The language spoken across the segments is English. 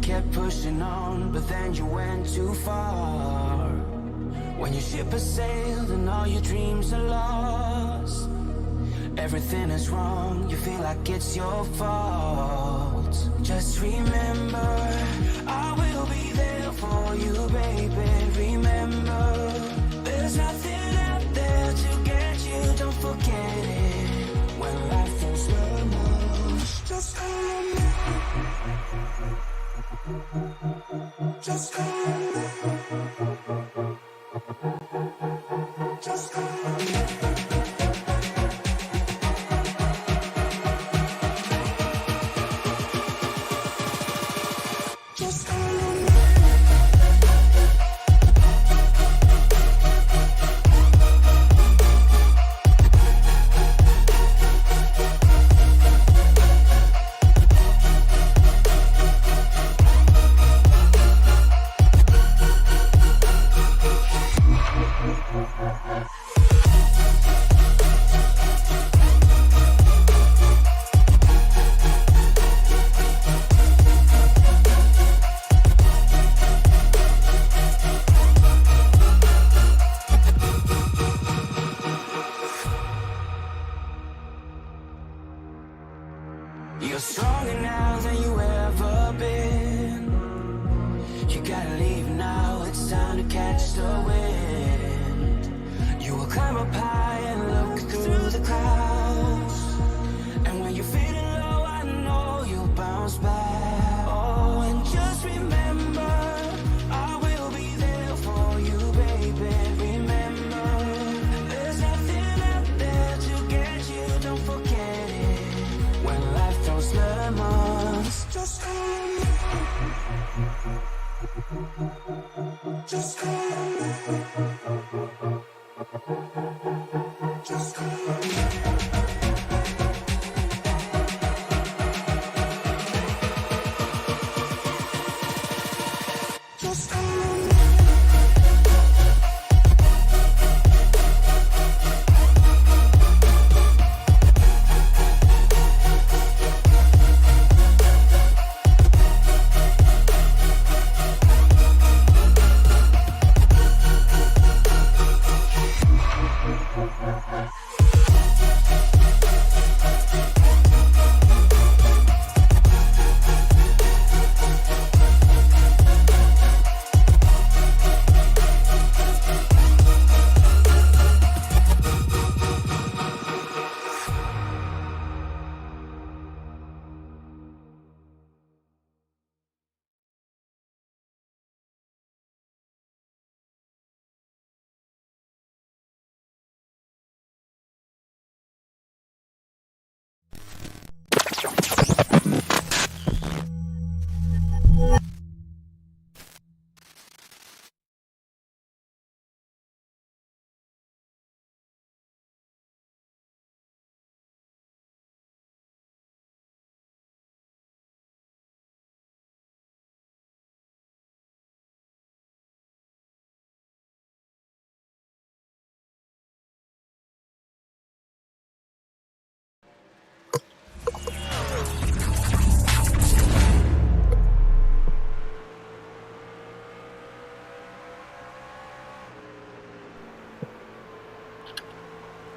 kept pushing on, but then you went too far. When your ship has sailed and all your dreams are lost, everything is wrong, you feel like it's your fault. Just remember, I will be there for you, baby. Remember, there's nothing out there to get you, don't forget it. When life feels lemons, just hold me. Just hold me. Just hold me. You're stronger now than you ever been. You gotta leave now, it's time to catch the wind. You will climb up high and look through the clouds, and when you're feeling low, I know you'll bounce back. Oh, and just remember, I will be there for you, baby. Remember, there's nothing out there to get you, don't forget it. When life throws lemons, just hold me. Just hold me. Just hold me. Just hold me.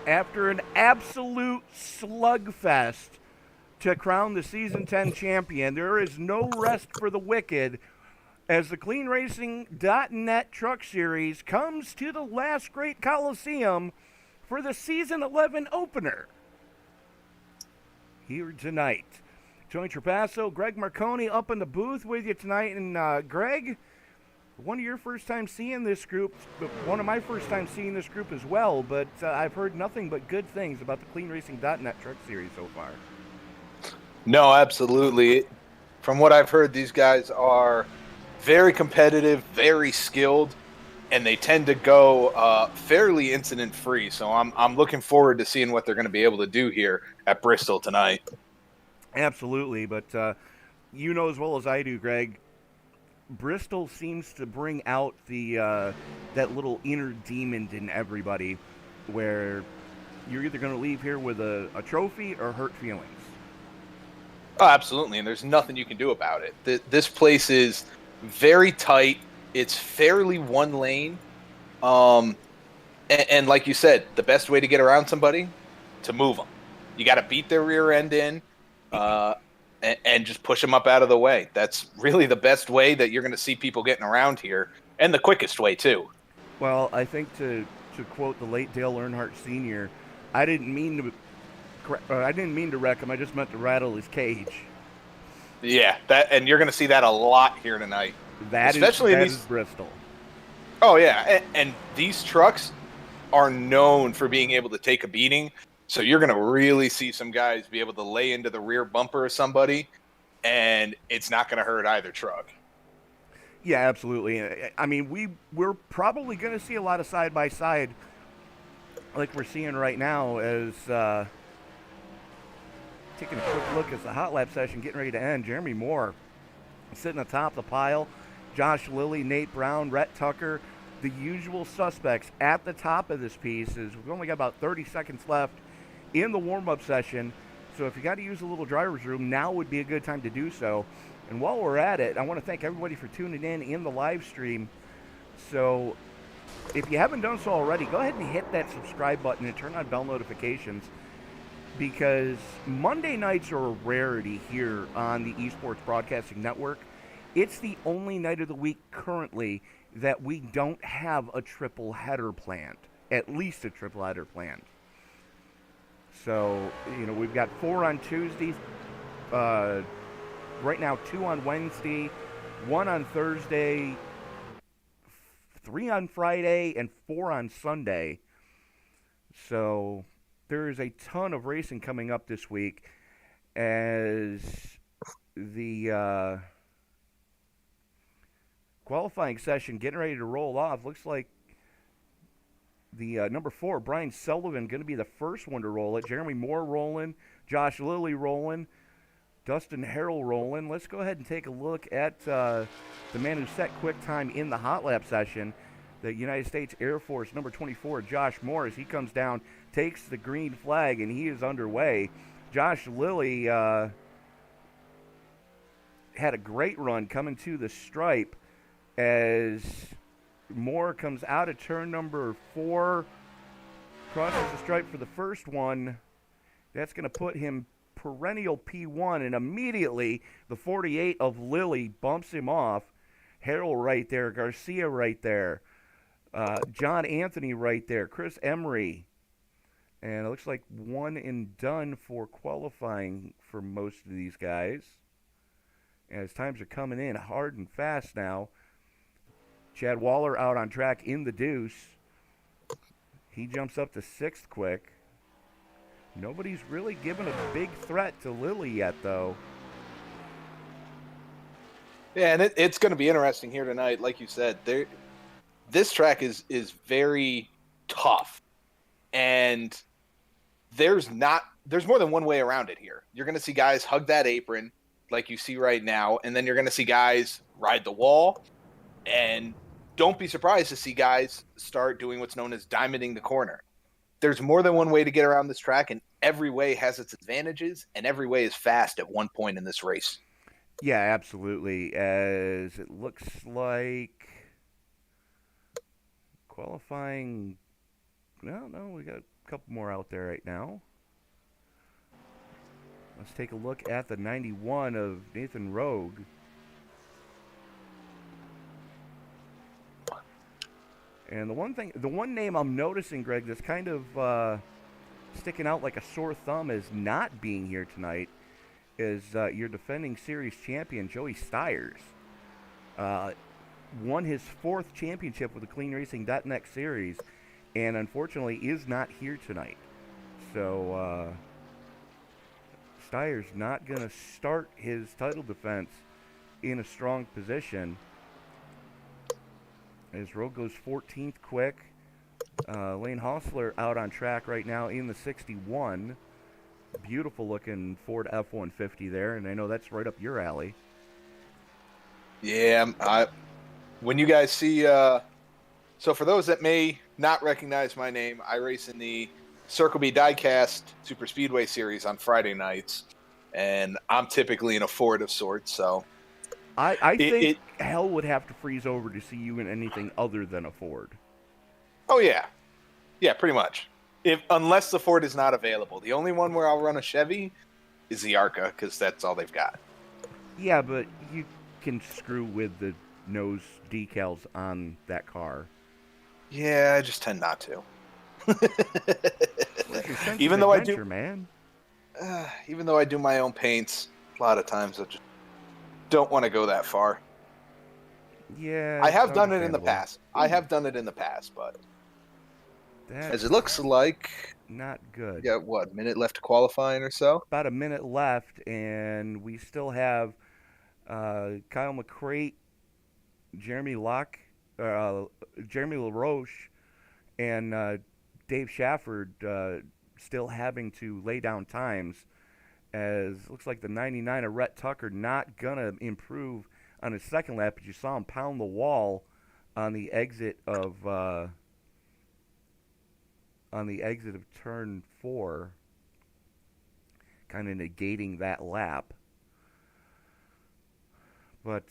After an absolute slugfest to crown the Season 10 champion, there is no rest for the wicked as the CleanRacing.net Truck Series comes to the last great Coliseum for the Season 11 opener. Here tonight, Tony Trapasso, Greg Marconi up in the booth with you tonight. And Greg, one of your first time seeing this group, one of my first time seeing this group as well, but I've heard nothing but good things about the CleanRacing.net Truck Series so far. No, absolutely. From what I've heard, these guys are very competitive, very skilled, and they tend to go fairly incident-free. So I'm looking forward to seeing what they're going to be able to do here at Bristol tonight. Absolutely, but you know as well as I do, Greg, Bristol seems to bring out the that little inner demon in everybody, where you're either going to leave here with a trophy or hurt feelings. Oh, absolutely, and there's nothing you can do about it. This place is very tight. It's fairly one lane. And like you said, the best way to get around somebody, to move them. You got to beat their rear end in, and just push them up out of the way. That's really the best way that you're going to see people getting around here, and the quickest way too. Well, I think to quote the late Dale Earnhardt Sr., I didn't mean to wreck him. I just meant to rattle his cage. Yeah, and you're going to see that a lot here tonight. Especially in these Bristol. Oh yeah, and these trucks are known for being able to take a beating. So you're going to really see some guys be able to lay into the rear bumper of somebody, and it's not going to hurt either truck. Yeah, absolutely. I mean, we're probably going to see a lot of side-by-side like we're seeing right now as taking a quick look as the hot lap session getting ready to end. Jeremy Moore sitting atop the pile. Josh Lilly, Nate Brown, Rhett Tucker, the usual suspects at the top of this piece. We've only got about 30 seconds left in the warm-up session. So if you got to use a little driver's room, now would be a good time to do so. And while we're at it, I want to thank everybody for tuning in the live stream. So if you haven't done so already, go ahead and hit that subscribe button and turn on bell notifications, because Monday nights are a rarity here on the Esports Broadcasting Network. It's the only night of the week currently that we don't have a triple header planned, at least a triple header planned. So, we've got 4 on Tuesday, right now 2 on Wednesday, 1 on Thursday, 3 on Friday, and 4 on Sunday. So there is a ton of racing coming up this week as the qualifying session getting ready to roll off. Looks like the number 4, Brian Sullivan, going to be the first one to roll it. Jeremy Moore rolling, Josh Lilly rolling, Dustin Harrell rolling. Let's go ahead and take a look at the man who set quick time in the hot lap session, the United States Air Force number 24, Josh Morris. He comes down, takes the green flag, and he is underway. Josh Lilly had a great run coming to the stripe as Moore comes out of turn number 4, crosses the stripe for the first one. That's going to put him perennial P1, and immediately the 48 of Lilly bumps him off. Harrell right there, Garcia right there, John Anthony right there, Chris Emery. And it looks like one and done for qualifying for most of these guys, as times are coming in hard and fast now. Chad Waller out on track in the deuce. He jumps up to 6th quick. Nobody's really given a big threat to Lilly yet, though. Yeah, and it's going to be interesting here tonight. Like you said, this track is very tough, and there's more than one way around it here. You're going to see guys hug that apron like you see right now, and then you're going to see guys ride the wall, and don't be surprised to see guys start doing what's known as diamonding the corner. There's more than one way to get around this track, and every way has its advantages, and every way is fast at one point in this race. Yeah, absolutely. As it looks like qualifying, no, we got a couple more out there right now. Let's take a look at the 91 of Nathan Rogue. And the one name I'm noticing, Greg, that's kind of sticking out like a sore thumb as not being here tonight is your defending series champion, Joey Stiers. Won his 4th championship with the CleanRacing.net series, and unfortunately is not here tonight. So Stiers not going to start his title defense in a strong position. As Rogue goes 14th quick. Lane Hostler out on track right now in the 61. Beautiful looking Ford F-150 there, and I know that's right up your alley. Yeah, when you guys see, so for those that may not recognize my name, I race in the Circle B Diecast Super Speedway Series on Friday nights. and I'm typically in a Ford of sorts. So I it, think it hell would have to freeze over to see you in anything other than a Ford. oh yeah, pretty much. Unless the Ford is not available, the only one where I'll run a Chevy is the Arca because that's all they've got. Yeah, but you can screw with the nose decals on that car. Yeah, I just tend not to. Where's your sense even of though adventure, man? Even though I do my own paints, a lot of times I just don't want to go that far. Yeah, I it's have done it in the understandable. past. But That's as it looks like, not good. we got what, minute left to qualifying or so? About a minute left, and we still have Kyle McCrate, Jeremy Locke, Jeremy LaRoche, and Dave Shafford still having to lay down times. As looks like the 99 of Rhett Tucker not gonna improve on his second lap, but you saw him pound the wall on the exit of turn 4, kind of negating that lap. But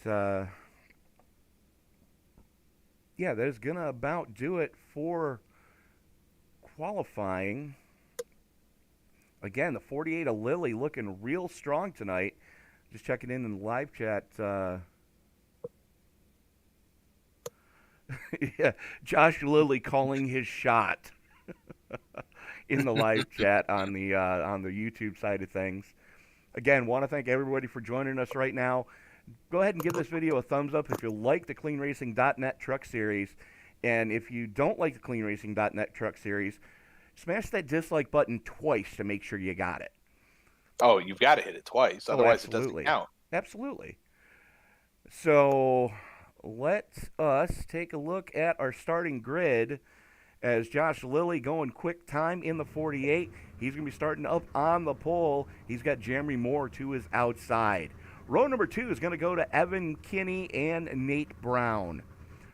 yeah, that is gonna about do it for qualifying. Again, the 48 of Lilly looking real strong tonight. Just checking in the live chat. Yeah, Josh Lilly calling his shot in the live chat on the YouTube side of things. Again, want to thank everybody for joining us right now. Go ahead and give this video a thumbs up if you like the CleanRacing.net Truck Series. And if you don't like the CleanRacing.net Truck Series, smash that dislike button twice to make sure you got it. Oh, you've got to hit it twice, otherwise it doesn't count. Absolutely. So let us take a look at our starting grid as Josh Lilly going quick time in the 48. He's going to be starting up on the pole. He's got Jeremy Moore to his outside. Row number 2 is going to go to Evan Kinney and Nate Brown.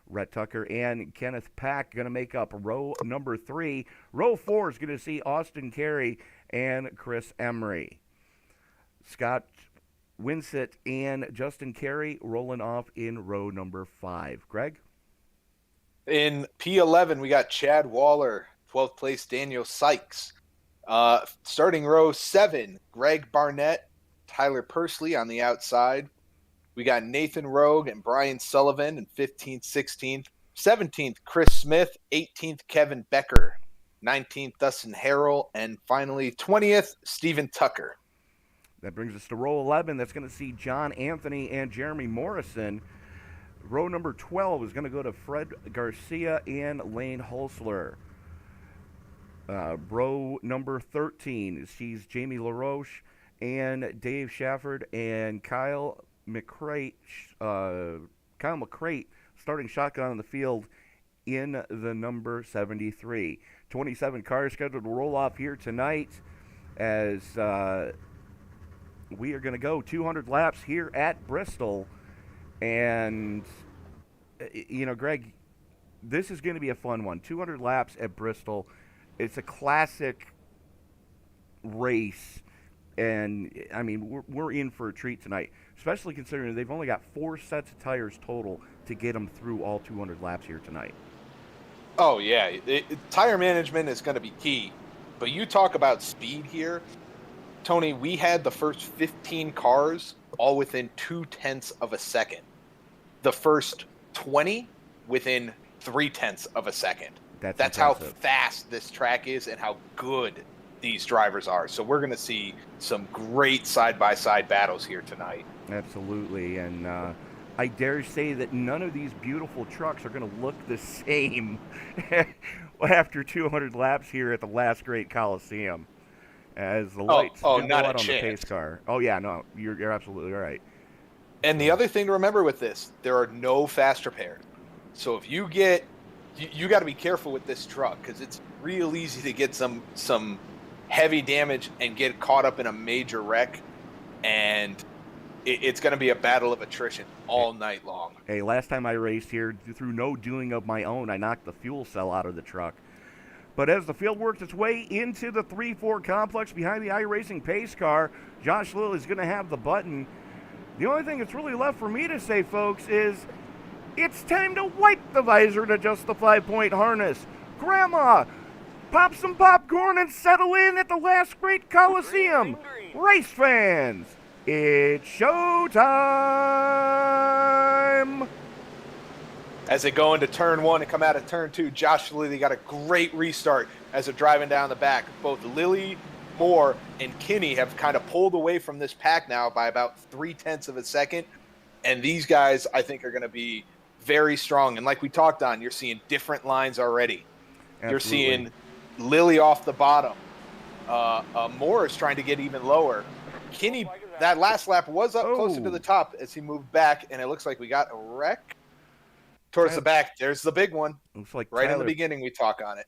Rhett Tucker and Kenneth Pack going to make up row number 3. Row 4 is going to see Austin Carey and Chris Emery. Scott Winsett and Justin Carey rolling off in row number 5. Greg? In P11, we got Chad Waller, 12th place Daniel Sykes. Starting row 7, Greg Barnett, Tyler Pursley on the outside. We got Nathan Rogue and Brian Sullivan in 15th, 16th. 17th, Chris Smith. 18th, Kevin Becker. 19th, Dustin Harrell. And finally, 20th, Stephen Tucker. That brings us to row 11. That's going to see John Anthony and Jeremy Morrison. Row number 12 is going to go to Fred Garcia and Lane Hulsler. Row number 13 sees Jamie LaRoche and Dave Shafford and Kyle McCrate starting shotgun on the field in the number 73. 27 cars scheduled to roll off here tonight as we are going to go 200 laps here at Bristol. And, you know, Greg, this is going to be a fun one. 200 laps at Bristol. It's a classic race. And, I mean, we're in for a treat tonight, especially considering they've only got 4 sets of tires total to get them through all 200 laps here tonight. Oh, yeah. Tire management is going to be key. But you talk about speed here. Tony, we had the first 15 cars all within 0.2 of a second. The first 20 within 0.3 of a second. That's how fast this track is and how good these drivers are. So we're going to see some great side-by-side battles here tonight. Absolutely. And I dare say that none of these beautiful trucks are going to look the same after 200 laps here at the last great Coliseum. As the lights do go out on the pace car. Oh, yeah, no, you're absolutely right. And the other thing to remember with this, there are no fast repairs. So if you got to be careful with this truck because it's real easy to get some heavy damage and get caught up in a major wreck. And it's going to be a battle of attrition all night long. Hey, last time I raced here, through no doing of my own, I knocked the fuel cell out of the truck. But as the field works its way into the 3-4 complex behind the iRacing pace car, Josh Lilly's going to have the button. The only thing that's really left for me to say, folks, is it's time to wipe the visor and adjust the 5-point harness. Grandma, pop some popcorn and settle in at the last great Coliseum. Race fans, it's showtime! As they go into turn 1 and come out of turn 2, Josh Lilly got a great restart as they're driving down the back. Both Lilly, Moore, and Kinney have kind of pulled away from this pack now by about 0.3 of a second. And these guys, I think, are going to be very strong. And like we talked on, you're seeing different lines already. Absolutely. You're seeing Lilly off the bottom. Moore is trying to get even lower. Kinney, that last lap was up closer to the top as he moved back, and it looks like we got a wreck. Towards the back, there's the big one. Looks like right Tyler, in the beginning we talk on it.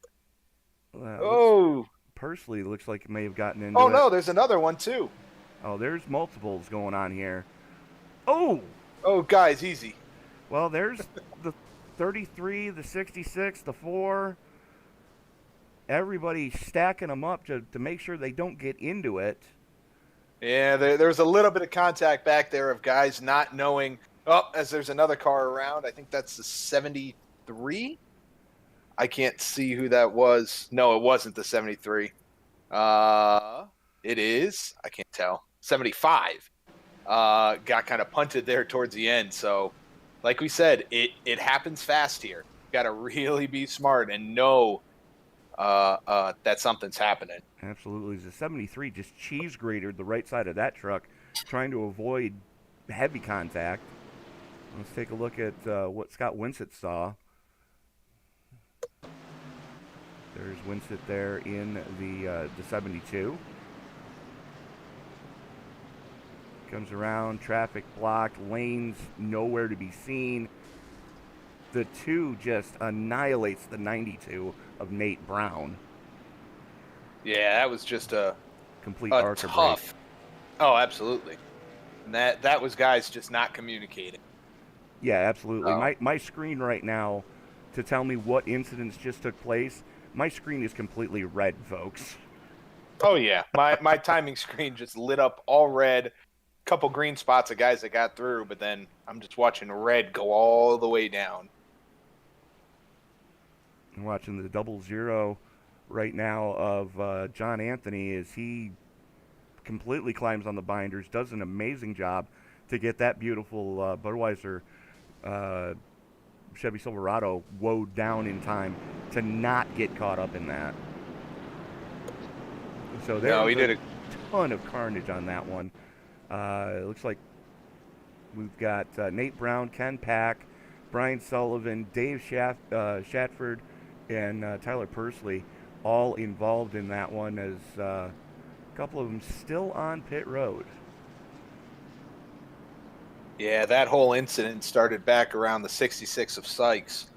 Pursley looks like it may have gotten into no, there's another one too. Oh, there's multiples going on here. Oh, guys, easy. Well, there's the 33, the 66, the 4. Everybody stacking them up to make sure they don't get into it. Yeah, there's a little bit of contact back there of guys not knowing. Oh, as there's another car around. I think that's the 73. I can't see who that was. No, it wasn't the 73. It is. I can't tell. 75. Got kind of punted there towards the end. So, like we said, it happens fast here. Got to really be smart and know that something's happening. Absolutely. The 73 just cheese grated the right side of that truck, trying to avoid heavy contact. Let's take a look at what Scott Winsett saw. There's Winsett there in the 72. Comes around, traffic blocked, lanes nowhere to be seen. The 2 just annihilates the 92 of Nate Brown. Yeah, that was just a complete arc tough. Oh, absolutely. And that was guys just not communicating. Yeah, absolutely. My screen right now, to tell me what incidents just took place, my screen is completely red, folks. Oh, yeah. My timing screen just lit up all red. Couple green spots of guys that got through, but then I'm just watching red go all the way down. I'm watching the 0-0 right now of John Anthony as he completely climbs on the binders, does an amazing job to get that beautiful Budweiser Chevy Silverado woed down in time to not get caught up in that. So there did a ton of carnage on that one. It looks like we've got Nate Brown, Ken Pack, Brian Sullivan, Dave Shatford, and Tyler Pursley all involved in that one, as a couple of them still on pit road. Yeah, that whole incident started back around the 66 of Sykes.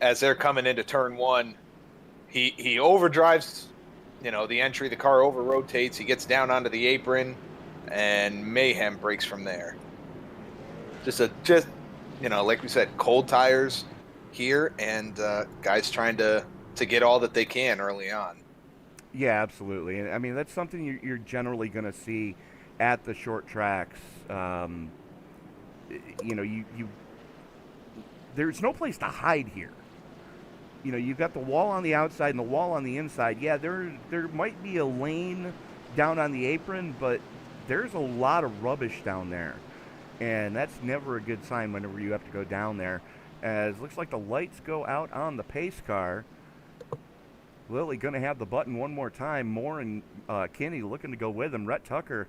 As they're coming into turn 1, he overdrives, the entry. The car over rotates. He gets down onto the apron, and mayhem breaks from there. Just like we said, cold tires here, and guys trying to get all that they can early on. Yeah, absolutely. And I mean, that's something you're generally going to see at the short tracks. There's no place to hide here. You've got the wall on the outside and the wall on the inside. Yeah, there might be a lane down on the apron, but there's a lot of rubbish down there. And that's never a good sign whenever you have to go down there. As looks like the lights go out on the pace car. Lilly going to have the button one more time. Moore and Kinney looking to go with him. Rhett Tucker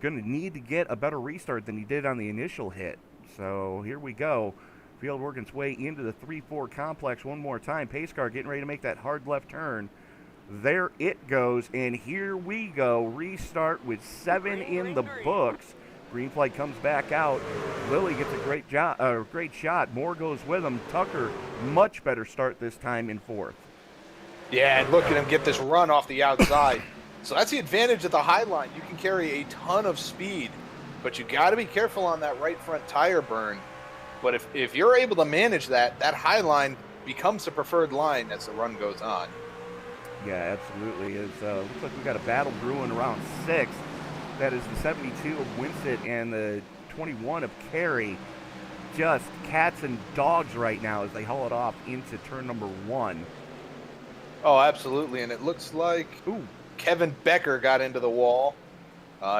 going to need to get a better restart than he did on the initial hit. So here we go. Field working its way into the 3-4 complex one more time. Pace car getting ready to make that hard left turn. There it goes, and here we go. Restart with 7 in the books. Green flag comes back out. Lilly gets a great shot. Moore goes with him. Tucker, much better start this time in 4th. Yeah, and look at him get this run off the outside. So that's the advantage of the high line. You can carry a ton of speed, but you got to be careful on that right front tire burn. But if you're able to manage that high line, becomes the preferred line as the run goes on. Yeah, absolutely. Looks like we got a battle brewing around 6. That is the 72 of Winsett and the 21 of Carey. Just cats and dogs right now as they haul it off into turn number 1. Oh, absolutely. And it looks like Kevin Becker got into the wall.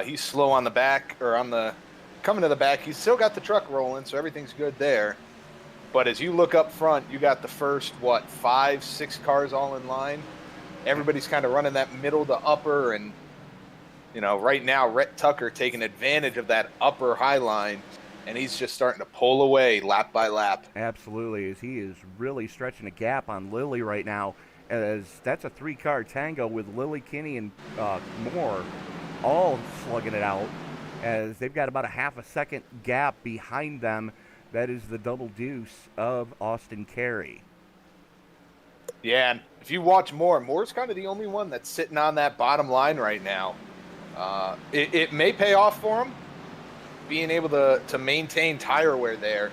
He's slow on the back, or coming to the back. He's still got the truck rolling, so everything's good there. But as you look up front, you got the first, 5, 6 cars all in line. Everybody's kind of running that middle to upper, and, right now, Rhett Tucker taking advantage of that upper high line, and he's just starting to pull away lap by lap. Absolutely, as he is really stretching a gap on Lilly right now, as that's a 3-car tango with Lilly, Kinney, and Moore all slugging it out, as they've got about a half a second gap behind them. That is the double deuce of Austin Carey. Yeah, and if you watch Moore's kind of the only one that's sitting on that bottom line right now. It may pay off for him, being able to maintain tire wear there,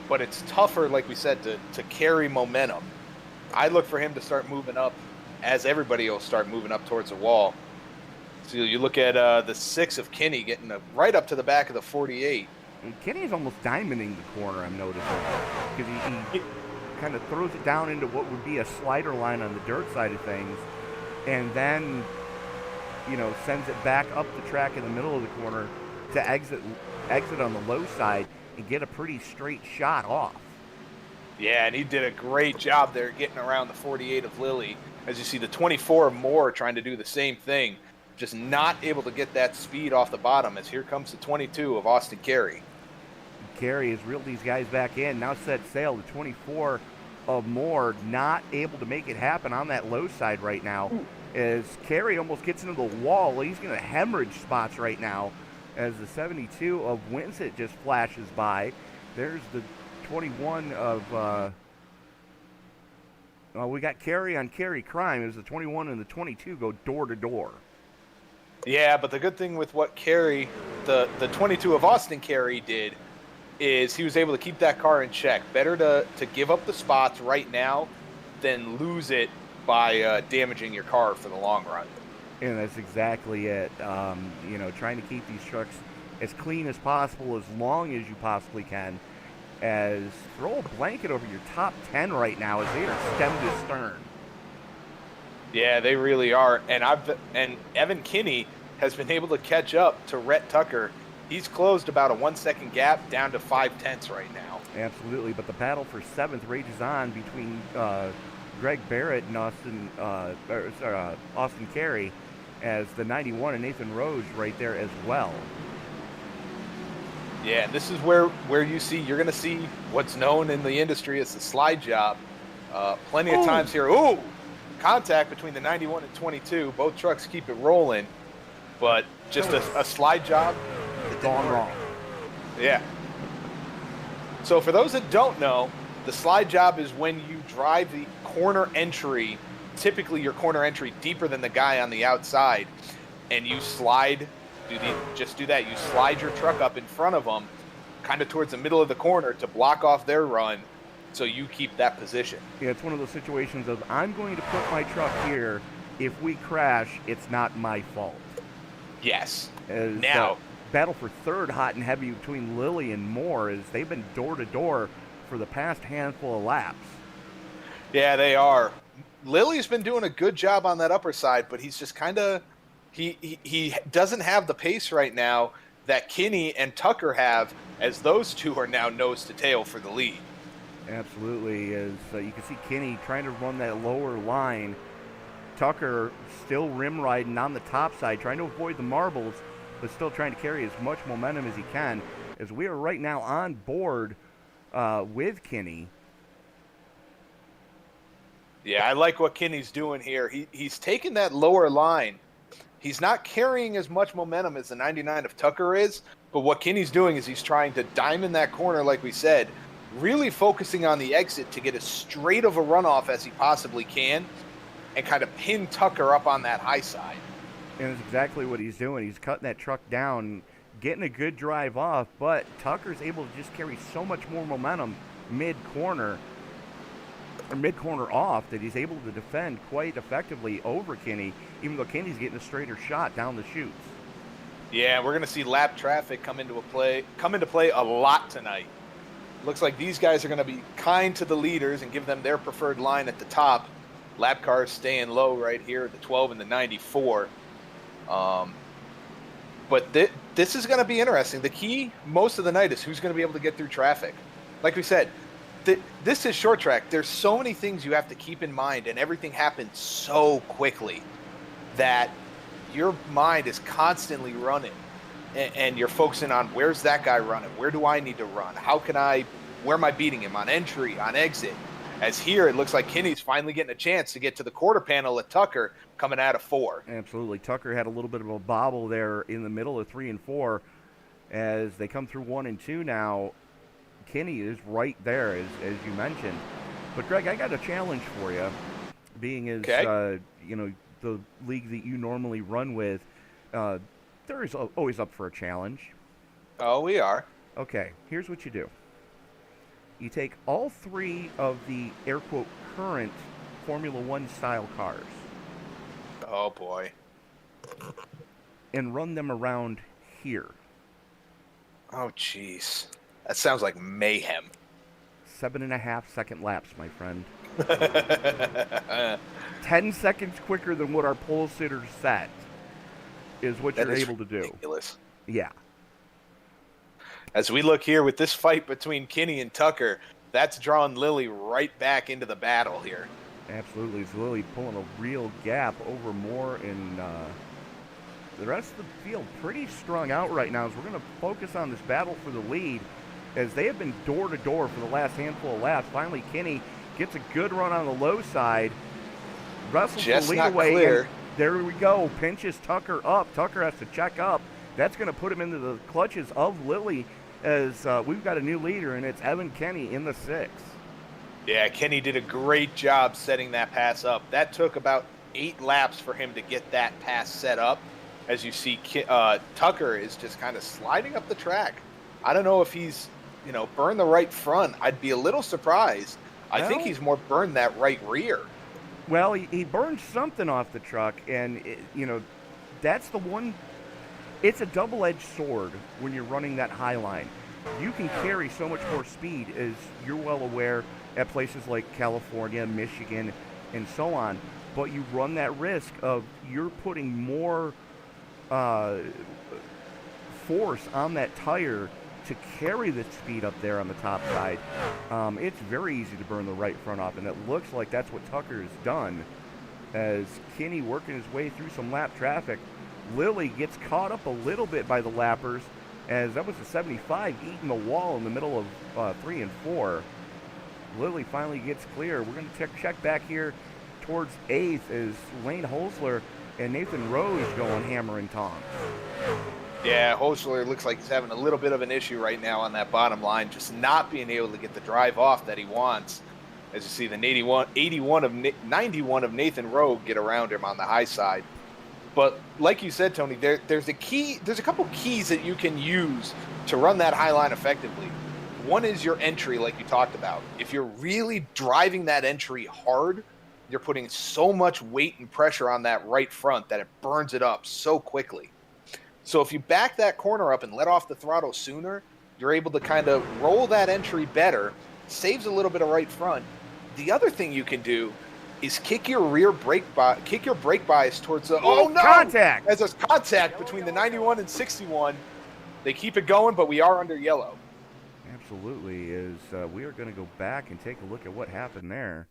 but it's tougher, like we said, to carry momentum. I look for him to start moving up, as everybody will start moving up towards the wall. So you look at the 6 of Kinney getting right up to the back of the 48. And Kinney's almost diamonding the corner, I'm noticing, because he kind of throws it down into what would be a slider line on the dirt side of things, and then, sends it back up the track in the middle of the corner to exit on the low side and get a pretty straight shot off. Yeah, and he did a great job there getting around the 48 of Lilly. As you see, the 24 of Moore trying to do the same thing, just not able to get that speed off the bottom, as here comes the 22 of Austin Carey. Carey has reeled these guys back in, now set sail. The 24 of Moore not able to make it happen on that low side right now. As Carey almost gets into the wall, he's going to hemorrhage spots right now as the 72 of Winsett just flashes by. There's the 21 of, we got Carey on Carey crime as the 21 and the 22 go door to door. Yeah, but the good thing with what Carey, the 22 of Austin Carey did, is he was able to keep that car in check. Better to give up the spots right now than lose it by damaging your car for the long run. And that's exactly it. Trying to keep these trucks as clean as possible, as long as you possibly can. As throw a blanket over your top 10 right now as they are stem to stern. Yeah, they really are. And Evan Kinney has been able to catch up to Rhett Tucker. He's closed about a 1-second gap down to 0.5 right now. Absolutely, but the battle for 7th rages on between Greg Barrett and Austin Carey, as the 91 and Nathan Rose right there as well. Yeah, this is where you're going to see what's known in the industry as the slide job. Plenty of times here. Ooh! Contact between the 91 and 22. Both trucks keep it rolling, but just a slide job. It's gone wrong. Yeah. So for those that don't know, the slide job is when you drive the corner entry, typically your corner entry deeper than the guy on the outside, and you slide. Just do that. You slide your truck up in front of them, kind of towards the middle of the corner to block off their run, so you keep that position. Yeah, it's one of those situations of, I'm going to put my truck here. If we crash, it's not my fault. Yes. Now, battle for 3rd hot and heavy between Lilly and Moore, as they've been door to door for the past handful of laps. Yeah, they are. Lilly's been doing a good job on that upper side, but he's just kind of he doesn't have the pace right now that Kinney and Tucker have, as those two are now nose to tail for the lead. Absolutely, as you can see Kinney trying to run that lower line. Tucker still rim riding on the top side, trying to avoid the marbles, but still trying to carry as much momentum as he can, as we are right now on board with Kinney. Yeah, I like what Kinney's doing here. He's taking that lower line. He's not carrying as much momentum as the 99 of Tucker is, but what Kinney's doing is he's trying to diamond that corner, like we said, really focusing on the exit to get as straight of a runoff as he possibly can and kind of pin Tucker up on that high side. And that's exactly what he's doing. He's cutting that truck down, getting a good drive off, but Tucker's able to just carry so much more momentum mid-corner. or mid-corner off that he's able to defend quite effectively over Kinney, even though Kinney's getting a straighter shot down the chutes. Yeah, we're going to see lap traffic come into play a lot tonight. Looks like these guys are going to be kind to the leaders and give them their preferred line at the top. Lap cars staying low right here at the 12 and the 94. But this is going to be interesting. The key most of the night is who's going to be able to get through traffic. Like we said, this is short track. There's so many things you have to keep in mind, and everything happens so quickly that your mind is constantly running, and you're focusing on where's that guy running? Where do I need to run? Where am I beating him on entry, on exit? As here, it looks like Kinney's finally getting a chance to get to the quarter panel at Tucker coming out of 4. Absolutely. Tucker had a little bit of a bobble there in the middle of 3 and 4. As they come through 1 and 2 now, Kinney is right there, as you mentioned. But, Greg, I got a challenge for you, being as, the league that you normally run with. There is always up for a challenge. Oh, we are. Okay, here's what you do. You take all 3 of the air quote current Formula One style cars. Oh boy. And run them around here. Oh jeez. That sounds like mayhem. 7.5 second laps, my friend. 10 seconds quicker than what our pole sitters set is what you're able to do. Ridiculous. Yeah. As we look here with this fight between Kinney and Tucker, that's drawing Lilly right back into the battle here. Absolutely. It's Lilly pulling a real gap over Moore, and the rest of the field pretty strung out right now. As we're going to focus on this battle for the lead, as they have been door to door for the last handful of laps. Finally, Kinney gets a good run on the low side, wrestles the lead away, and there we go. Pinches Tucker up. Tucker has to check up. That's going to put him into the clutches of Lilly, as we've got a new leader, and it's Evan Kenny in the 6th. Yeah, Kenny did a great job setting that pass up. That took about 8 laps for him to get that pass set up. As you see, Tucker is just kind of sliding up the track. I don't know if he's, burned the right front. I'd be a little surprised. I think he's more burned that right rear. Well, he burned something off the truck, and, that's the one. It's a double-edged sword when you're running that high line. You can carry so much more speed, as you're well aware, at places like California, Michigan, and so on. But you run that risk of you're putting more force on that tire to carry the speed up there on the top side. It's very easy to burn the right front off, and it looks like that's what Tucker has done, as Kinney working his way through some lap traffic. Lilly gets caught up a little bit by the lappers, as that was a 75 eating the wall in the middle of 3 and 4. Lilly finally gets clear. We're going to check back here towards 8th as Wayne Holzler and Nathan Rose going hammer and tongs. Yeah, Holzler looks like he's having a little bit of an issue right now on that bottom line, just not being able to get the drive off that he wants. As you see, the 91 of Nathan Rowe get around him on the high side. But like you said, Tony, there's a couple keys that you can use to run that high line effectively. One is your entry, like you talked about. If you're really driving that entry hard, you're putting so much weight and pressure on that right front that it burns it up so quickly. So if you back that corner up and let off the throttle sooner, you're able to kind of roll that entry better, saves a little bit of right front. The other thing you can do is kick your brake bias towards the contact. As there's contact between the 91 and 61. They keep it going, but we are under yellow. Absolutely. We are going to go back and take a look at what happened there.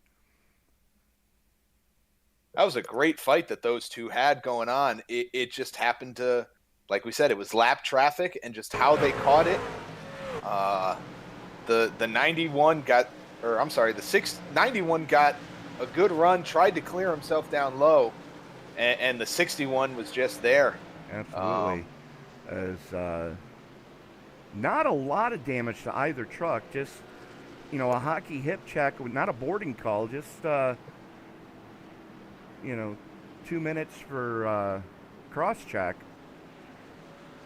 That was a great fight that those two had going on. It just happened to, like we said, it was lap traffic and just how they caught it. The 91 got, or I'm sorry, the 91 got a good run, tried to clear himself down low, and the 61 was just there. Absolutely. Not a lot of damage to either truck, just, a hockey hip check, not a boarding call, just, 2 minutes for cross check.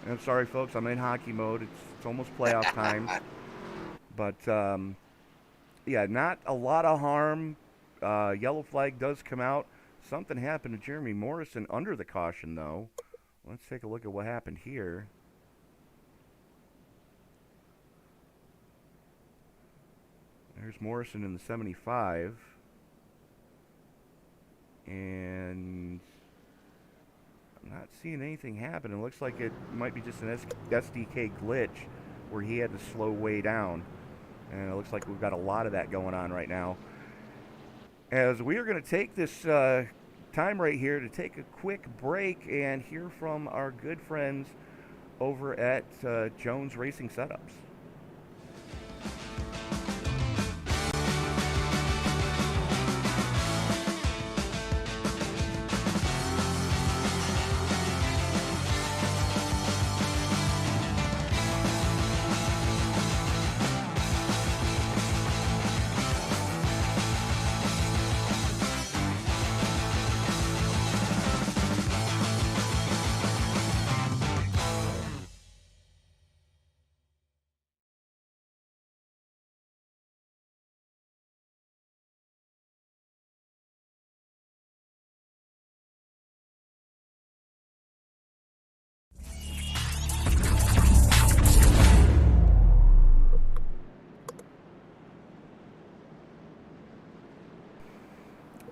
I'm sorry, folks, I'm in hockey mode. It's almost playoff time. But, yeah, not a lot of harm. Yellow flag does come out. Something happened to Jeremy Morrison under the caution, though. Let's take a look at what happened here. There's Morrison in the 75. And I'm not seeing anything happen. It looks like it might be just an SDK glitch where he had to slow way down. And it looks like we've got a lot of that going on right now. As we are going to take this time right here to take a quick break and hear from our good friends over at Jones Racing Setups.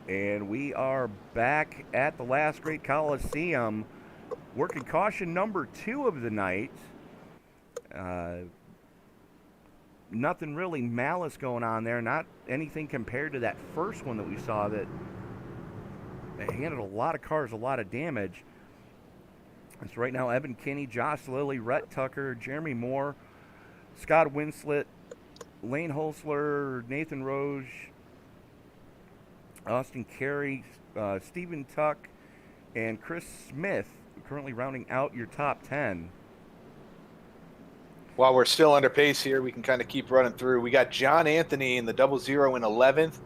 And we are back at the last great Coliseum, working caution number 2 of the night. Nothing really malice going on there, not anything compared to that first one that we saw that handed a lot of cars a lot of damage. So right now, Evan Kinney, Josh Lilly, Rhett Tucker, Jeremy Moore, Scott Winslet, Lane Holsler, Nathan Roge, Austin Carey, Stephen Tuck, and Chris Smith, currently rounding out your top 10. While we're still under pace here, we can kind of keep running through. We got John Anthony in the 00 in 11th,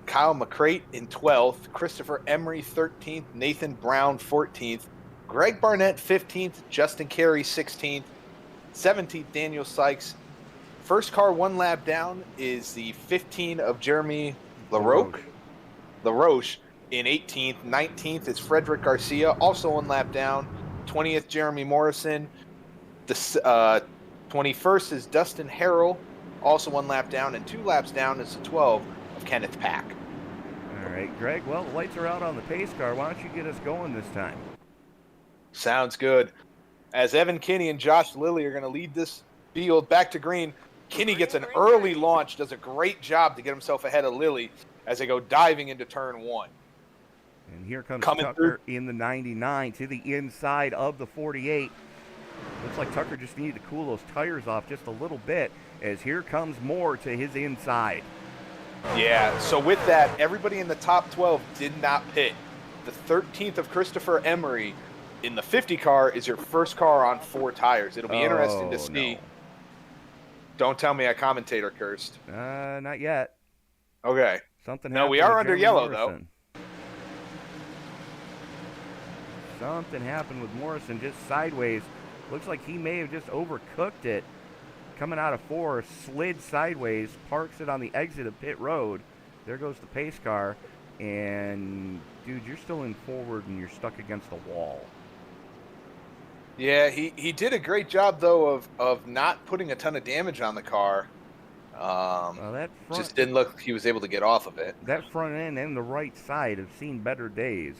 Kyle McCrate in 12th, Christopher Emery 13th, Nathan Brown 14th, Greg Barnett 15th, Justin Carey 16th, 17th Daniel Sykes. First car 1 lap down is the 15 of Jeremy LaRoche in 18th. 19th is Frederick Garcia, also 1 lap down. 20th, Jeremy Morrison. The 21st is Dustin Harrell, also 1 lap down. And 2 laps down is the 12 of Kenneth Pack. All right, Greg, well, the lights are out on the pace car. Why don't you get us going this time? Sounds good. As Evan Kinney and Josh Lilly are going to lead this field back to green, Kinney gets an early launch, does a great job to get himself ahead of Lilly as they go diving into turn 1. And here comes Tucker in the 99 to the inside of the 48. Looks like Tucker just needed to cool those tires off just a little bit, as here comes Moore to his inside. Yeah, so with that, everybody in the top 12 did not pit. The 13th of Christopher Emery in the 50 car is your first car on 4 tires. It'll be interesting to see. No. Don't tell me I commentator cursed. Not yet. Okay. Something No, we happened are with under Jeremy yellow, Morrison. Something happened with Morrison just sideways. Looks like he may have just overcooked it. Coming out of 4, slid sideways, parks it on the exit of pit road. There goes the pace car. And, dude, you're still in forward and you're stuck against the wall. Yeah, he did a great job, though, of not putting a ton of damage on the car. Well, that front, just didn't look like he was able to get off of it. That front end and the right side have seen better days.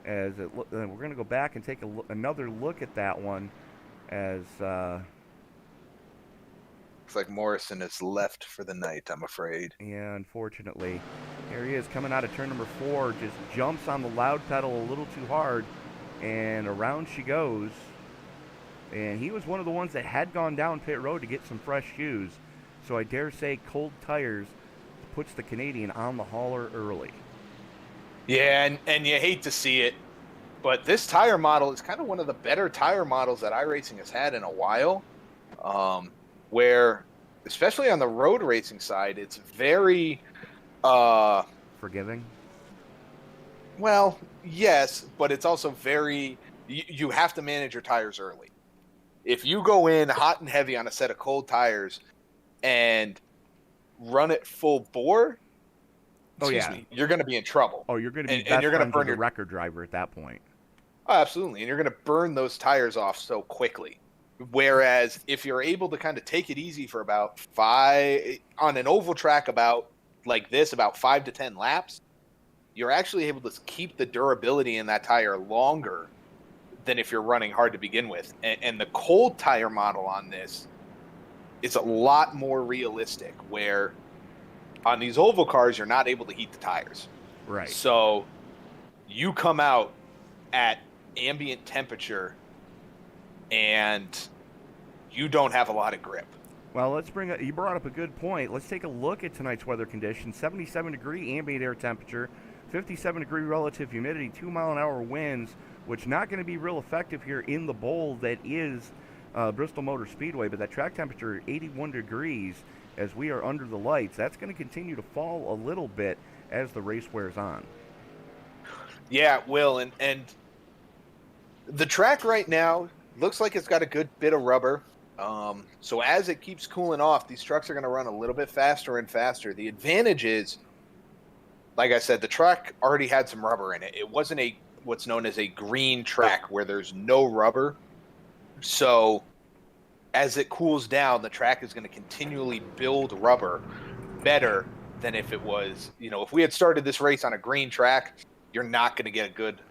As we're going to go back and take another look at that one. As looks like Morrison is left for the night, I'm afraid. Yeah, unfortunately. Here he is coming out of turn number 4. Just jumps on the loud pedal a little too hard, and around she goes. And he was one of the ones that had gone down pit road to get some fresh shoes. So I dare say cold tires puts the Canadian on the hauler early. Yeah, and you hate to see it, but this tire model is kind of one of the better tire models that iRacing has had in a while, where, especially on the road racing side, it's very... forgiving? Well, yes, but it's also very... You have to manage your tires early. If you go in hot and heavy on a set of cold tires and run it full bore, excuse me, you're going to be in trouble. Oh, you're going to be and you're going to burn your your record driver at that point. Oh, absolutely, and you're going to burn those tires off so quickly. Whereas if you're able to kind of take it easy for about 5 on an oval track, about 5 to 10 laps, you're actually able to keep the durability in that tire longer than if you're running hard to begin with. And the cold tire model on this is a lot more realistic, where on these oval cars, you're not able to heat the tires. Right. So you come out at ambient temperature and you don't have a lot of grip. Well, you brought up a good point. Let's take a look at tonight's weather conditions. 77-degree ambient air temperature, 57-degree relative humidity, 2-mile-an-hour winds, which not going to be real effective here in the bowl that is Bristol Motor Speedway, but that track temperature 81 degrees as we are under the lights. That's going to continue to fall a little bit as the race wears on. Yeah, it will, and the track right now looks like it's got a good bit of rubber. So as it keeps cooling off, these trucks are going to run a little bit faster and faster. The advantage is, like I said, the track already had some rubber in it. It wasn't what's known as a green track where there's no rubber. So as it cools down, the track is going to continually build rubber better than if it was, if we had started this race on a green track, you're not going to get a good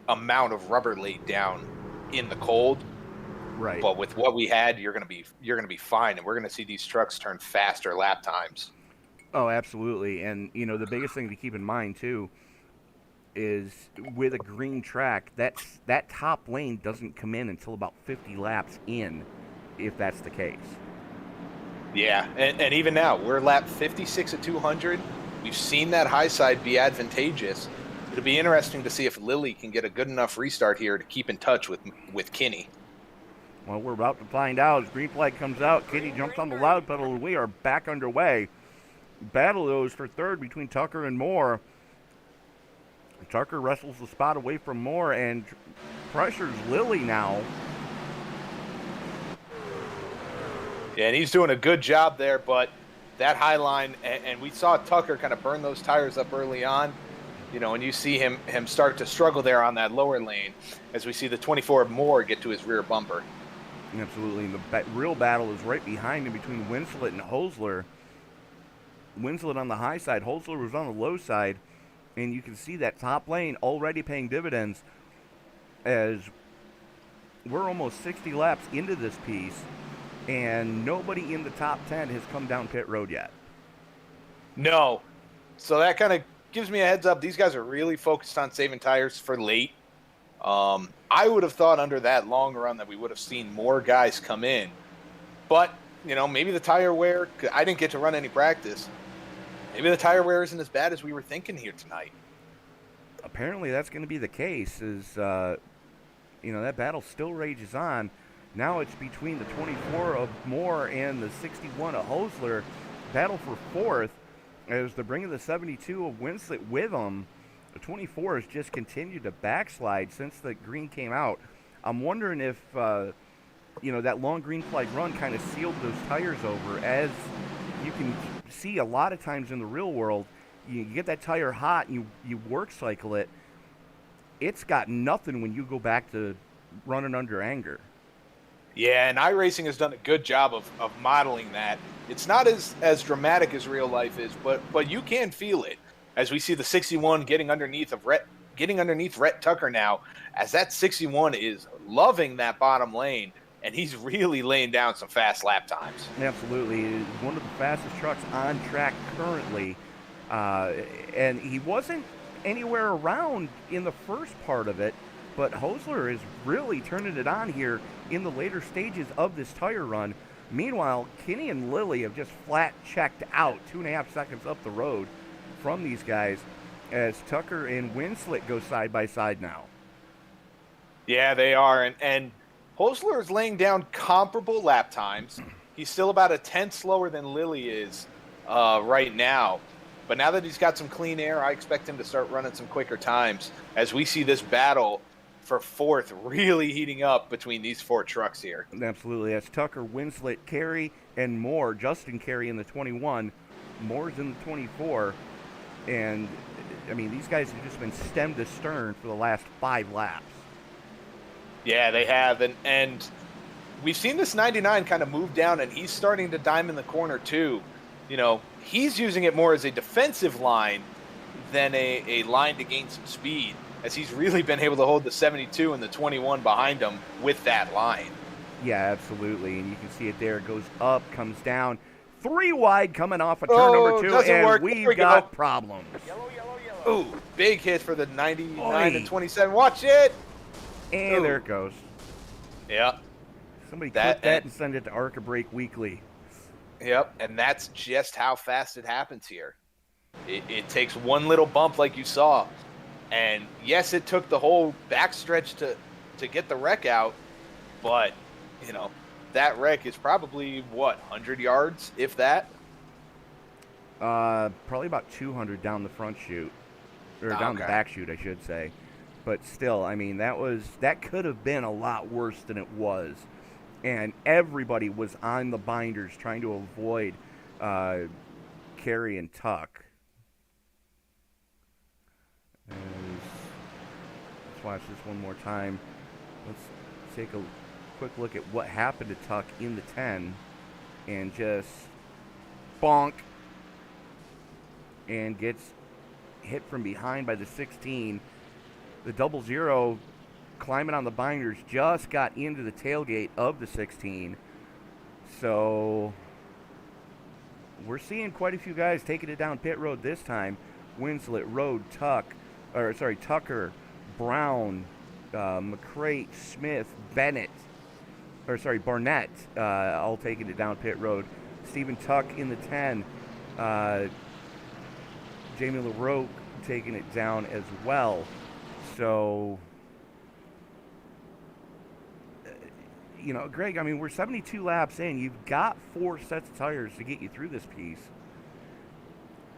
amount of rubber laid down in the cold. Right. But with what we had, you're going to be fine, and we're going to see these trucks turn faster lap times. Oh, absolutely. And the biggest thing to keep in mind too is with a green track, that top lane doesn't come in until about 50 laps in, if that's the case. Yeah, and even now, we're lap 56 at 200. We've seen that high side be advantageous. It'll be interesting to see if Lilly can get a good enough restart here to keep in touch with Kinney. Well, we're about to find out. As green flag comes out, Kinney jumps on the loud pedal, and we are back underway. Battle those for third between Tucker and Moore. Tucker wrestles the spot away from Moore and pressures Lilly now. Yeah, and he's doing a good job there, but that high line, and we saw Tucker kind of burn those tires up early on, and you see him start to struggle there on that lower lane as we see the 24 of Moore get to his rear bumper. Absolutely, and the real battle is right behind him between Winslet and Hosler. Winslet on the high side, Hosler was on the low side, and you can see that top lane already paying dividends as we're almost 60 laps into this piece, and nobody in the top 10 has come down pit road yet. No. So that kind of gives me a heads up. These guys are really focused on saving tires for late. I would have thought under that long run that we would have seen more guys come in. But, maybe the tire wear, I didn't get to run any practice. Maybe the tire wear isn't as bad as we were thinking here tonight. Apparently that's going to be the case, that battle still rages on. Now it's between the 24 of Moore and the 61 of Hosler. Battle for fourth as they're bringing the 72 of Winslet with them. The 24 has just continued to backslide since the green came out. I'm wondering if, that long green flag run kind of sealed those tires over. As you can see a lot of times in the real world, you get that tire hot and you work cycle it. It's got nothing when you go back to running under anger. Yeah, and iRacing has done a good job of modeling that. It's not as dramatic as real life is, but you can feel it as we see the 61 getting underneath Rhett Tucker now, as that 61 is loving that bottom lane, and he's really laying down some fast lap times. Absolutely. One of the fastest trucks on track currently, and he wasn't anywhere around in the first part of it, but Hosler is really turning it on here in the later stages of this tire run. Meanwhile, Kinney and Lilly have just flat checked out 2.5 seconds up the road from these guys as Tucker and Winslet go side by side now. Yeah, they are. And Hosler is laying down comparable lap times. He's still about a tenth slower than Lilly is right now. But now that he's got some clean air, I expect him to start running some quicker times as we see this battle for fourth really heating up between these four trucks here. Absolutely. That's Tucker, Winslet, Carey, and Moore. Justin Carey in the 21. Moore's in the 24. And, I mean, these guys have just been stem to stern for the last 5 laps. Yeah, they have. And we've seen this 99 kind of move down, and he's starting to dime in the corner, too. You know, he's using it more as a defensive line than a line to gain some speed, as he's really been able to hold the 72 and the 21 behind him with that line. Yeah, absolutely. And you can see it there. It goes up, comes down. 3 wide coming off of turn number 2, and work. we've got problems. Ooh, big hit for the 99 and 27. Watch it! And there it goes. Yeah. Somebody clip that and send it to Arca Break Weekly. Yep, and that's just how fast it happens here. It takes one little bump like you saw. And yes, it took the whole backstretch to get the wreck out, but, you know, that wreck is probably, 100 yards, if that? Probably about 200 down the front chute. Or down the back chute, I should say. But still, I mean, that could have been a lot worse than it was. And everybody was on the binders trying to avoid Kerry and Tuck. And let's watch this one more time. Let's take a quick look at what happened to Tuck in the 10. And just bonk. And gets hit from behind by the 16. The 00 climbing on the binders just got into the tailgate of the 16. So we're seeing quite a few guys taking it down pit road this time. Winslet, Road, Tucker, Brown, McCrate, Smith, Barnett, all taking it down pit road. Stephen Tuck in the 10. Jamie LaRoque taking it down as well. So, you know, Greg, I mean, we're 72 laps in. You've got 4 sets of tires to get you through this piece.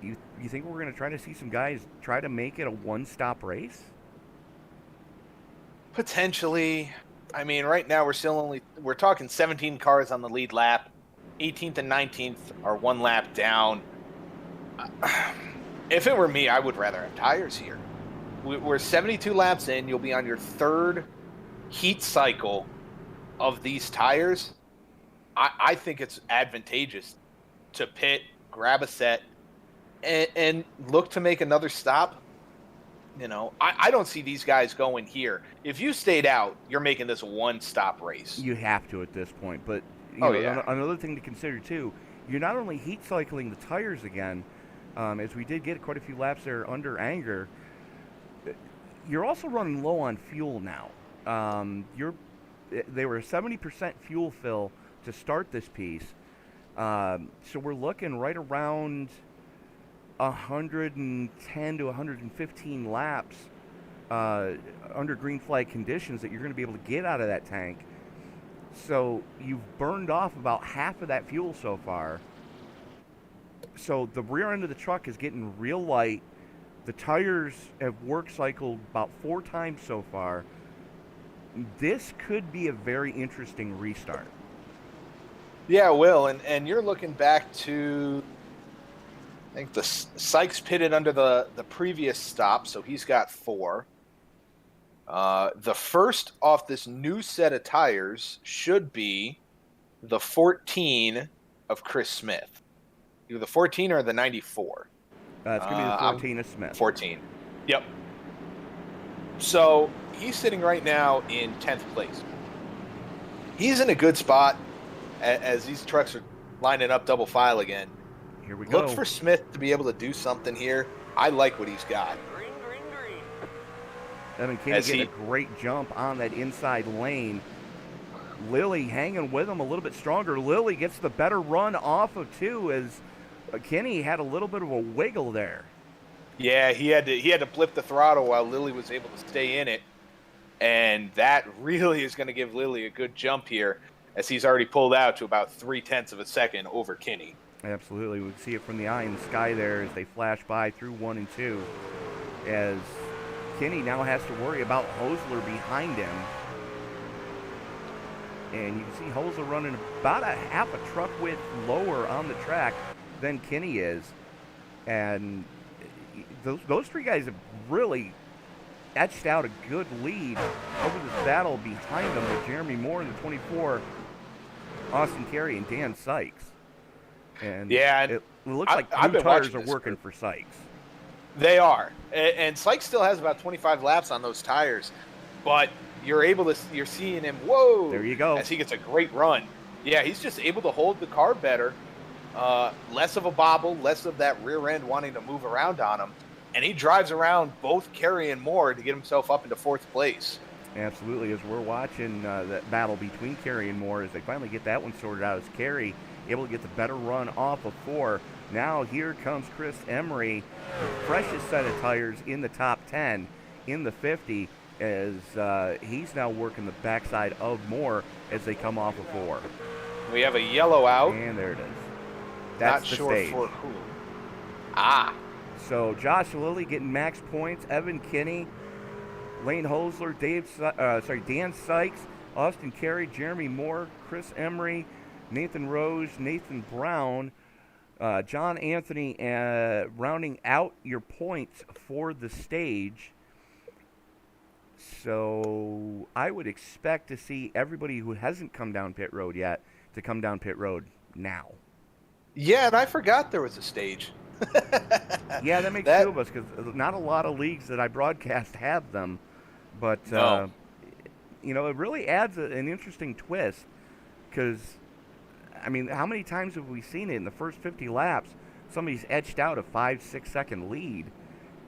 You think we're going to try to see some guys try to make it a one-stop race? Potentially. I mean, right now we're talking 17 cars on the lead lap. 18th and 19th are 1 lap down. If it were me, I would rather have tires here. We're 72 laps in. You'll be on your 3rd heat cycle of these tires. I think it's advantageous to pit, grab a set, and look to make another stop. You know, I don't see these guys going here. If you stayed out, you're making this a one-stop race. You have to at this point. But you know, another thing to consider, too, you're not only heat cycling the tires again, as we did get quite a few laps there under Anger, you're also running low on fuel now. They were a 70% fuel fill to start this piece. So we're looking right around 110 to 115 laps under green flag conditions that you're going to be able to get out of that tank. So you've burned off about half of that fuel so far. So the rear end of the truck is getting real light. The tires have work cycled about 4 times so far. This could be a very interesting restart. Yeah, it will. And you're looking back to, I think the Sykes pitted under the previous stop, so he's got 4. The first off this new set of tires should be the 14 of Chris Smith. Either the 14 or the 94. It's going to be the 14 of Smith. 14. Yep. So he's sitting right now in 10th place. He's in a good spot as these trucks are lining up double file again. Here we go. Look for Smith to be able to do something here. I like what he's got. Green, green, green. Evan Kinney getting a great jump on that inside lane. Lilly hanging with him a little bit stronger. Lilly gets the better run off of 2 as Kinney had a little bit of a wiggle there. Yeah, he had to flip the throttle while Lilly was able to stay in it. And that really is going to give Lilly a good jump here, as he's already pulled out to about 0.3 of a second over Kinney. Absolutely. We can see it from the eye in the sky there as they flash by through 1 and 2. As Kinney now has to worry about Hosler behind him. And you can see Hosler running about a half a truck width lower on the track than Kinney is. And those three guys have really etched out a good lead over this battle behind them with Jeremy Moore in the 24, Austin Carey and Dan Sykes. And yeah, it looks like I've new been tires watching are this working group. for Sykes. They are, and Sykes still has about 25 laps on those tires, but you're seeing him, whoa, There you go. as he gets a great run. Yeah, he's just able to hold the car better, less of a bobble, less of that rear end wanting to move around on him, and he drives around both Carey and Moore to get himself up into 4th place. Absolutely, as we're watching that battle between Carey and Moore, as they finally get that one sorted out, as Carey able to get the better run off of 4. Now here comes Chris Emery, the freshest set of tires in the top 10 in the 50, as he's now working the backside of Moore as they come off of 4. We have a yellow out. And there it is. That's Not the sure stage. for who. Ah. So Josh Lilly getting max points, Evan Kinney, Lane Hosler, Dan Sykes, Austin Carey, Jeremy Moore, Chris Emery, Nathan Rose, Nathan Brown, John Anthony, rounding out your points for the stage. So I would expect to see everybody who hasn't come down pit road yet to come down pit road now. Yeah, and I forgot there was a stage. Yeah, that makes two of us, because not a lot of leagues that I broadcast have them. But, No. it really adds an interesting twist, because, I mean, how many times have we seen it in the first 50 laps? Somebody's etched out a 5-6 second lead,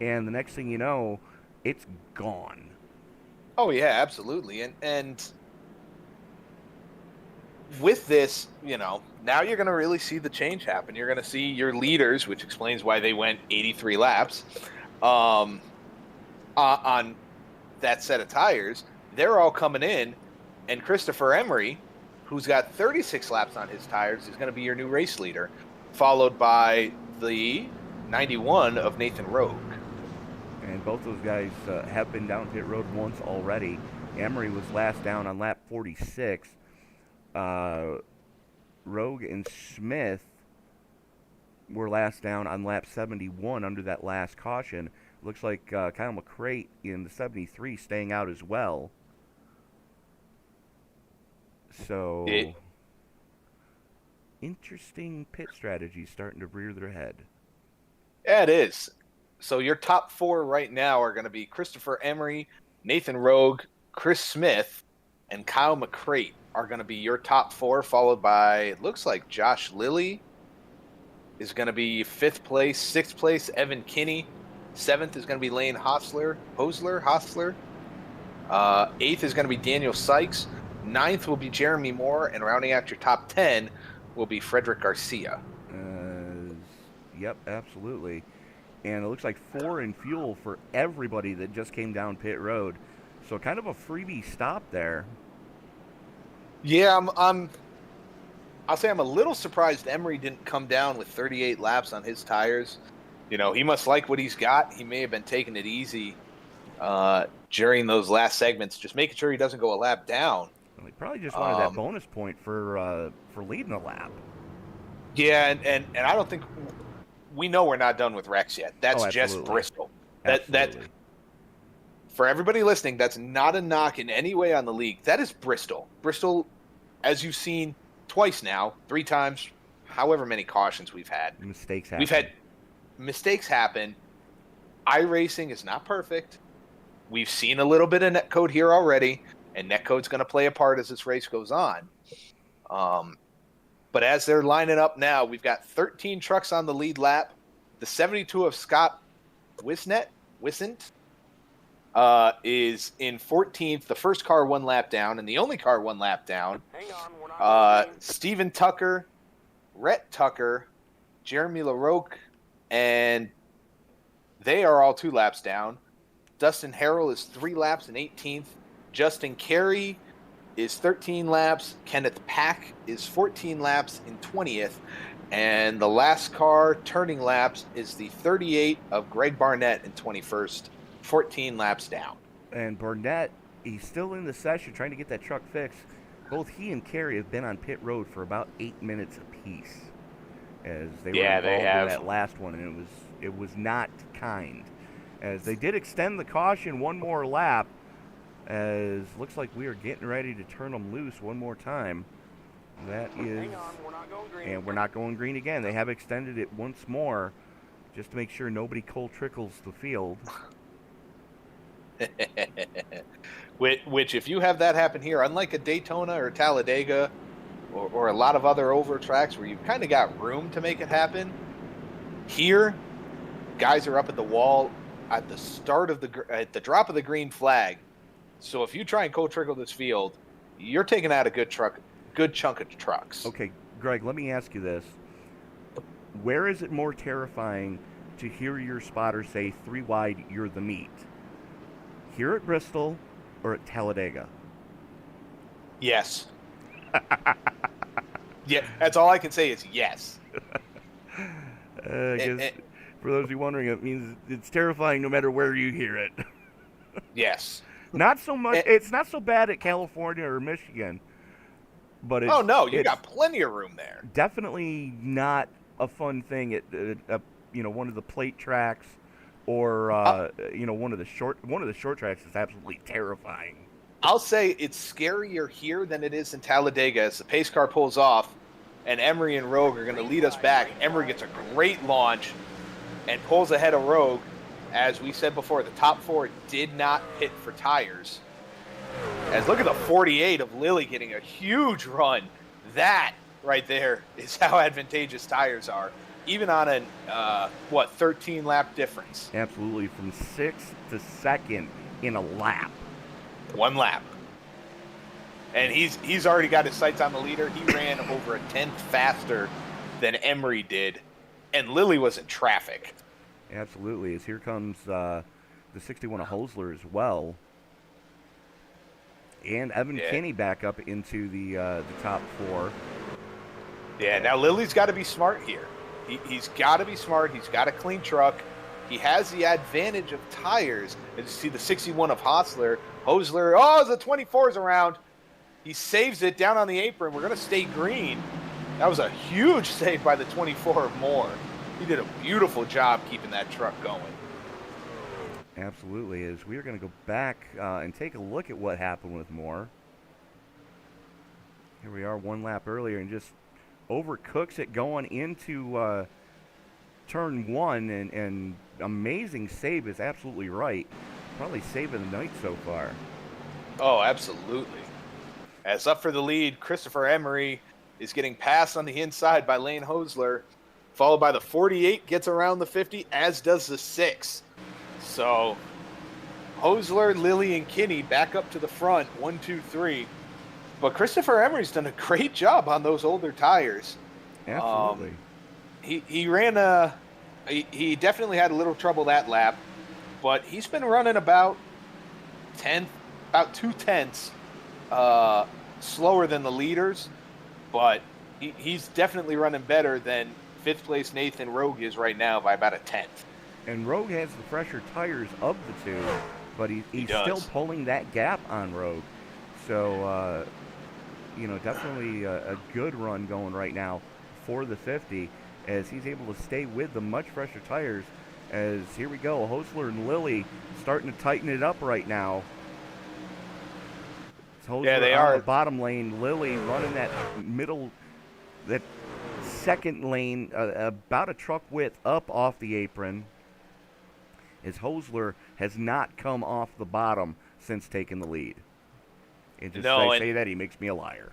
and the next thing you know, it's gone. Oh, yeah, absolutely. And with this, now you're going to really see the change happen. You're going to see your leaders, which explains why they went 83 laps on that set of tires. They're all coming in, and Christopher Emery, who's got 36 laps on his tires, is going to be your new race leader, followed by the 91 of Nathan Rogue. And both those guys have been down pit road once already. Emery was last down on lap 46. Rogue and Smith were last down on lap 71 under that last caution. Looks like Kyle McCrate in the 73 staying out as well. So, interesting pit strategy starting to rear their head. Yeah, it is. So your top 4 right now are going to be Christopher Emery, Nathan Rogue, Chris Smith, and Kyle McCrate are going to be your top 4, followed by, it looks like Josh Lilly is going to be 5th place, 6th place, Evan Kinney. 7th is going to be Lane Hosler. 8th is going to be Daniel Sykes. 9th will be Jeremy Moore, and rounding out your top 10 will be Frederick Garcia. Yep, absolutely. And it looks like 4 in fuel for everybody that just came down pit road. So kind of a freebie stop there. Yeah, I'll say I'm a little surprised Emery didn't come down with 38 laps on his tires. He must like what he's got. He may have been taking it easy during those last segments, just making sure he doesn't go a lap down. Well, he probably just wanted that bonus point for leading a lap. Yeah, and I don't think we know we're not done with Rex yet. That's just Bristol. That for everybody listening, that's not a knock in any way on the league. That is Bristol. Bristol, as you've seen twice now, 3 times, however many cautions we've had. Mistakes happen. We've had mistakes happen. iRacing is not perfect. We've seen a little bit of netcode here already, and netcode's going to play a part as this race goes on. But as they're lining up now, we've got 13 trucks on the lead lap. The 72 of Scott Wisnett is in 14th. The first car 1 lap down, and the only car 1 lap down. Steven Tucker, Rhett Tucker, Jeremy LaRoque, and they are all 2 laps down. Dustin Harrell is 3 laps in 18th. Justin Carey is 13 laps. Kenneth Pack is 14 laps in 20th. And the last car turning laps is the 38 of Greg Barnett in 21st, 14 laps down. And Barnett, he's still in the session trying to get that truck fixed. Both he and Carey have been on pit road for about 8 minutes apiece, as they were involved in that last one, and it was It was not kind. As they did extend the caution one more lap, as looks like we are getting ready to turn them loose one more time. That is, Hang on, we're not going green. and we're not going green again. They have extended it once more, just to make sure nobody cold trickles the field. Which, if you have that happen here, unlike a Daytona or Talladega or a lot of other over tracks where you've kind of got room to make it happen, here, guys are up at the wall at the start of at the drop of the green flag. So if you try and cold trickle this field, you're taking out a good chunk of trucks. Okay, Greg, let me ask you this. Where is it more terrifying to hear your spotter say 3 wide, you're the meat? Here at Bristol or at Talladega? Yes. Yeah, that's all I can say is yes. I guess, for those of you wondering, it means it's terrifying no matter where you hear it. Yes. Not so much. It's not so bad at California or Michigan, but it's, oh no, you got plenty of room there. Definitely not a fun thing at one of the plate tracks, or one of the short tracks is absolutely terrifying. I'll say it's scarier here than it is in Talladega as the pace car pulls off, and Emery and Rogue are going to lead us back. Emery gets a great launch and pulls ahead of Rogue. As we said before, the top 4 did not pit for tires. As look at the 48 of Lilly getting a huge run. That right there is how advantageous tires are, even on an 13-lap difference. Absolutely, from 6th to 2nd in a lap. 1 lap. And he's already got his sights on the leader. He ran over a 10th faster than Emery did, and Lilly was in traffic. Absolutely, as here comes the 61 of Hosler as well. And Evan Kinney back up into the top 4. Yeah, now Lilly's got to be smart here. He's got to be smart. He's got a clean truck. He has the advantage of tires. As you see the 61 of Hosler, the 24's around. He saves it down on the apron. We're going to stay green. That was a huge save by the 24 of Moore. He did a beautiful job keeping that truck going. Absolutely, as we are going to go back and take a look at what happened with Moore. Here we are 1 lap earlier and just overcooks it going into turn 1, and amazing save is absolutely right. Probably saving the night so far. Oh, absolutely. As up for the lead, Christopher Emery is getting passed on the inside by Lane Hosler, followed by the 48, gets around the 50, as does the 6. So Hosler, Lilly, and Kinney back up to the front, 1, 2, 3. But Christopher Emery's done a great job on those older tires. Absolutely. He ran he definitely had a little trouble that lap, but he's been running about 2/10 slower than the leaders, but he's definitely running better than 5th place Nathan Rogue is right now by about a 10th. And Rogue has the fresher tires of the 2, but he's still pulling that gap on Rogue. So, definitely a good run going right now for the 50, as he's able to stay with the much fresher tires. As here we go, Hosler and Lilly starting to tighten it up right now. Hosler they on are. The bottom lane, Lilly running that second lane, about a truck width up off the apron, as Hosler has not come off the bottom since taking the lead. And just say that, he makes me a liar.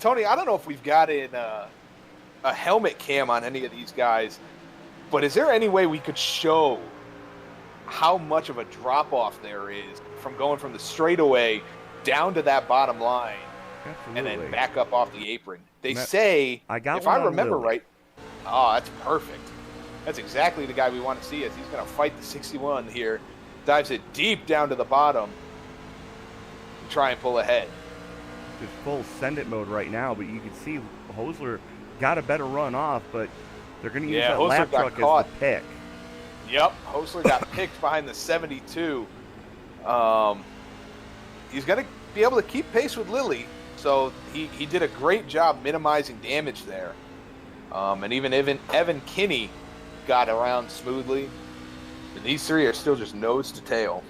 Tony, I don't know if we've got a helmet cam on any of these guys, but is there any way we could show how much of a drop-off there is from going from the straightaway down to that bottom line? Absolutely. And then back up off the apron. They say, if I remember right, that's perfect. That's exactly the guy we want to see, as he's going to fight the 61 here. Dives it deep down to the bottom to try and pull ahead. Just full send it mode right now, but you can see Hosler got a better run off, but they're going to use that Hosler lap truck as the pick. Yep, Hosler got picked behind the 72. He's going to be able to keep pace with Lilly, so he did a great job minimizing damage there. And even Evan Kinney got around smoothly. And these three are still just nose to tail.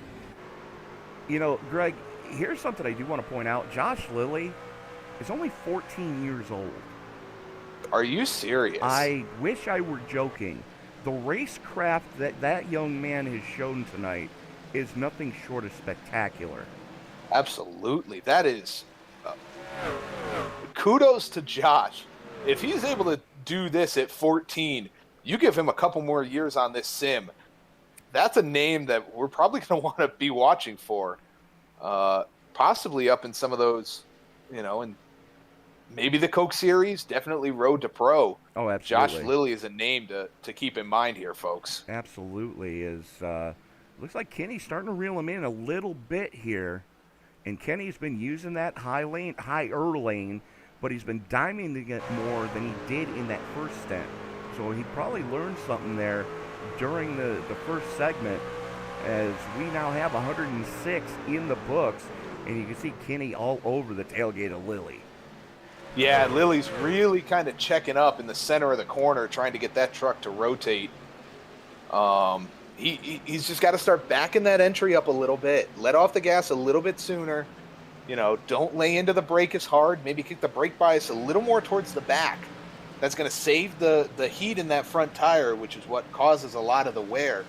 You know, Greg, here's something I do want to point out. Josh Lilly is only 14 years old. Are you serious? I wish I were joking. The racecraft that young man has shown tonight is nothing short of spectacular. Absolutely. That is... kudos to Josh. If he's able to do this at 14, you give him a couple more years on this sim, that's a name that we're probably going to want to be watching for. Possibly up in some of those, and maybe the Coke Series, definitely Road to Pro. Oh, absolutely. Josh Lilly is a name to keep in mind here, folks. Absolutely. Looks like Kenny's starting to reel him in a little bit here. And Kenny's been using that higher lane, but he's been diming it more than he did in that first stint. So he probably learned something there during the first segment, as we now have 106 in the books, and you can see Kenny all over the tailgate of Lilly. Yeah, Lilly's really kind of checking up in the center of the corner, trying to get that truck to rotate. He's just got to start backing that entry up a little bit. Let off the gas a little bit sooner. Don't lay into the brake as hard. Maybe kick the brake bias a little more towards the back. That's going to save the heat in that front tire, which is what causes a lot of the wear.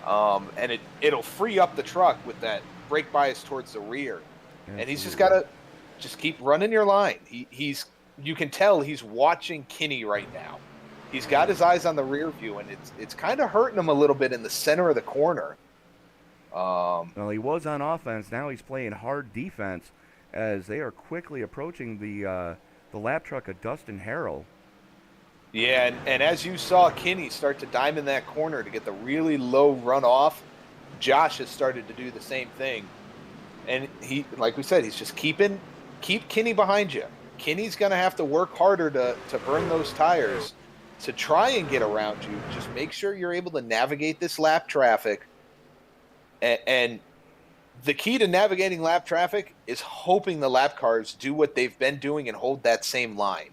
And it'll free up the truck with that brake bias towards the rear. Absolutely. And he's just got to just keep running your line. You can tell he's watching Kinney right now. He's got his eyes on the rear view, and it's kind of hurting him a little bit in the center of the corner. Well, he was on offense. Now he's playing hard defense, as they are quickly approaching the lap truck of Dustin Harrell. Yeah, and as you saw Kinney start to diamond that corner to get the really low runoff, Josh has started to do the same thing. And he, like we said, he's just keep Kinney behind you. Kinney's going to have to work harder to burn those tires to try and get around you. Just make sure you're able to navigate this lap traffic. And the key to navigating lap traffic is hoping the lap cars do what they've been doing and hold that same line.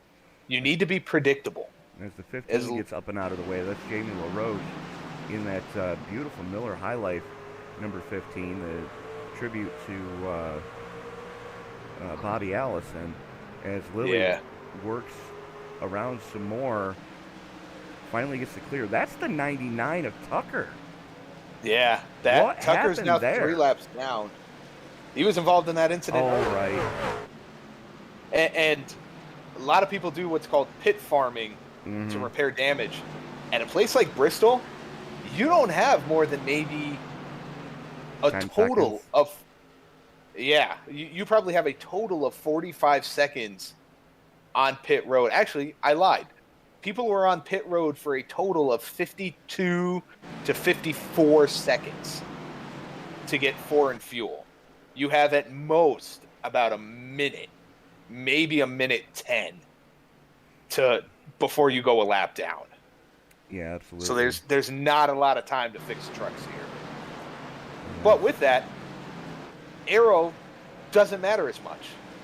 You need to be predictable. As the 15 gets up and out of the way, that's Jamie LaRoche in that beautiful Miller High Life number 15, the tribute to Bobby Allison, as Lilly works around some more, finally gets to clear. That's the 99 of Tucker. Yeah, what Tucker's now there? 3 laps down. He was involved in that incident. Oh, right. And a lot of people do what's called pit farming to repair damage. At a place like Bristol, you don't have more than maybe a total of... Yeah, you probably have a total of 45 seconds on pit road. Actually, I lied. People were on pit road for a total of 52 to 54 seconds to get foreign fuel. You have at most about a minute, maybe a minute 10 before you go a lap down. Yeah, absolutely. So there's not a lot of time to fix trucks here. But with that, aero doesn't matter as much.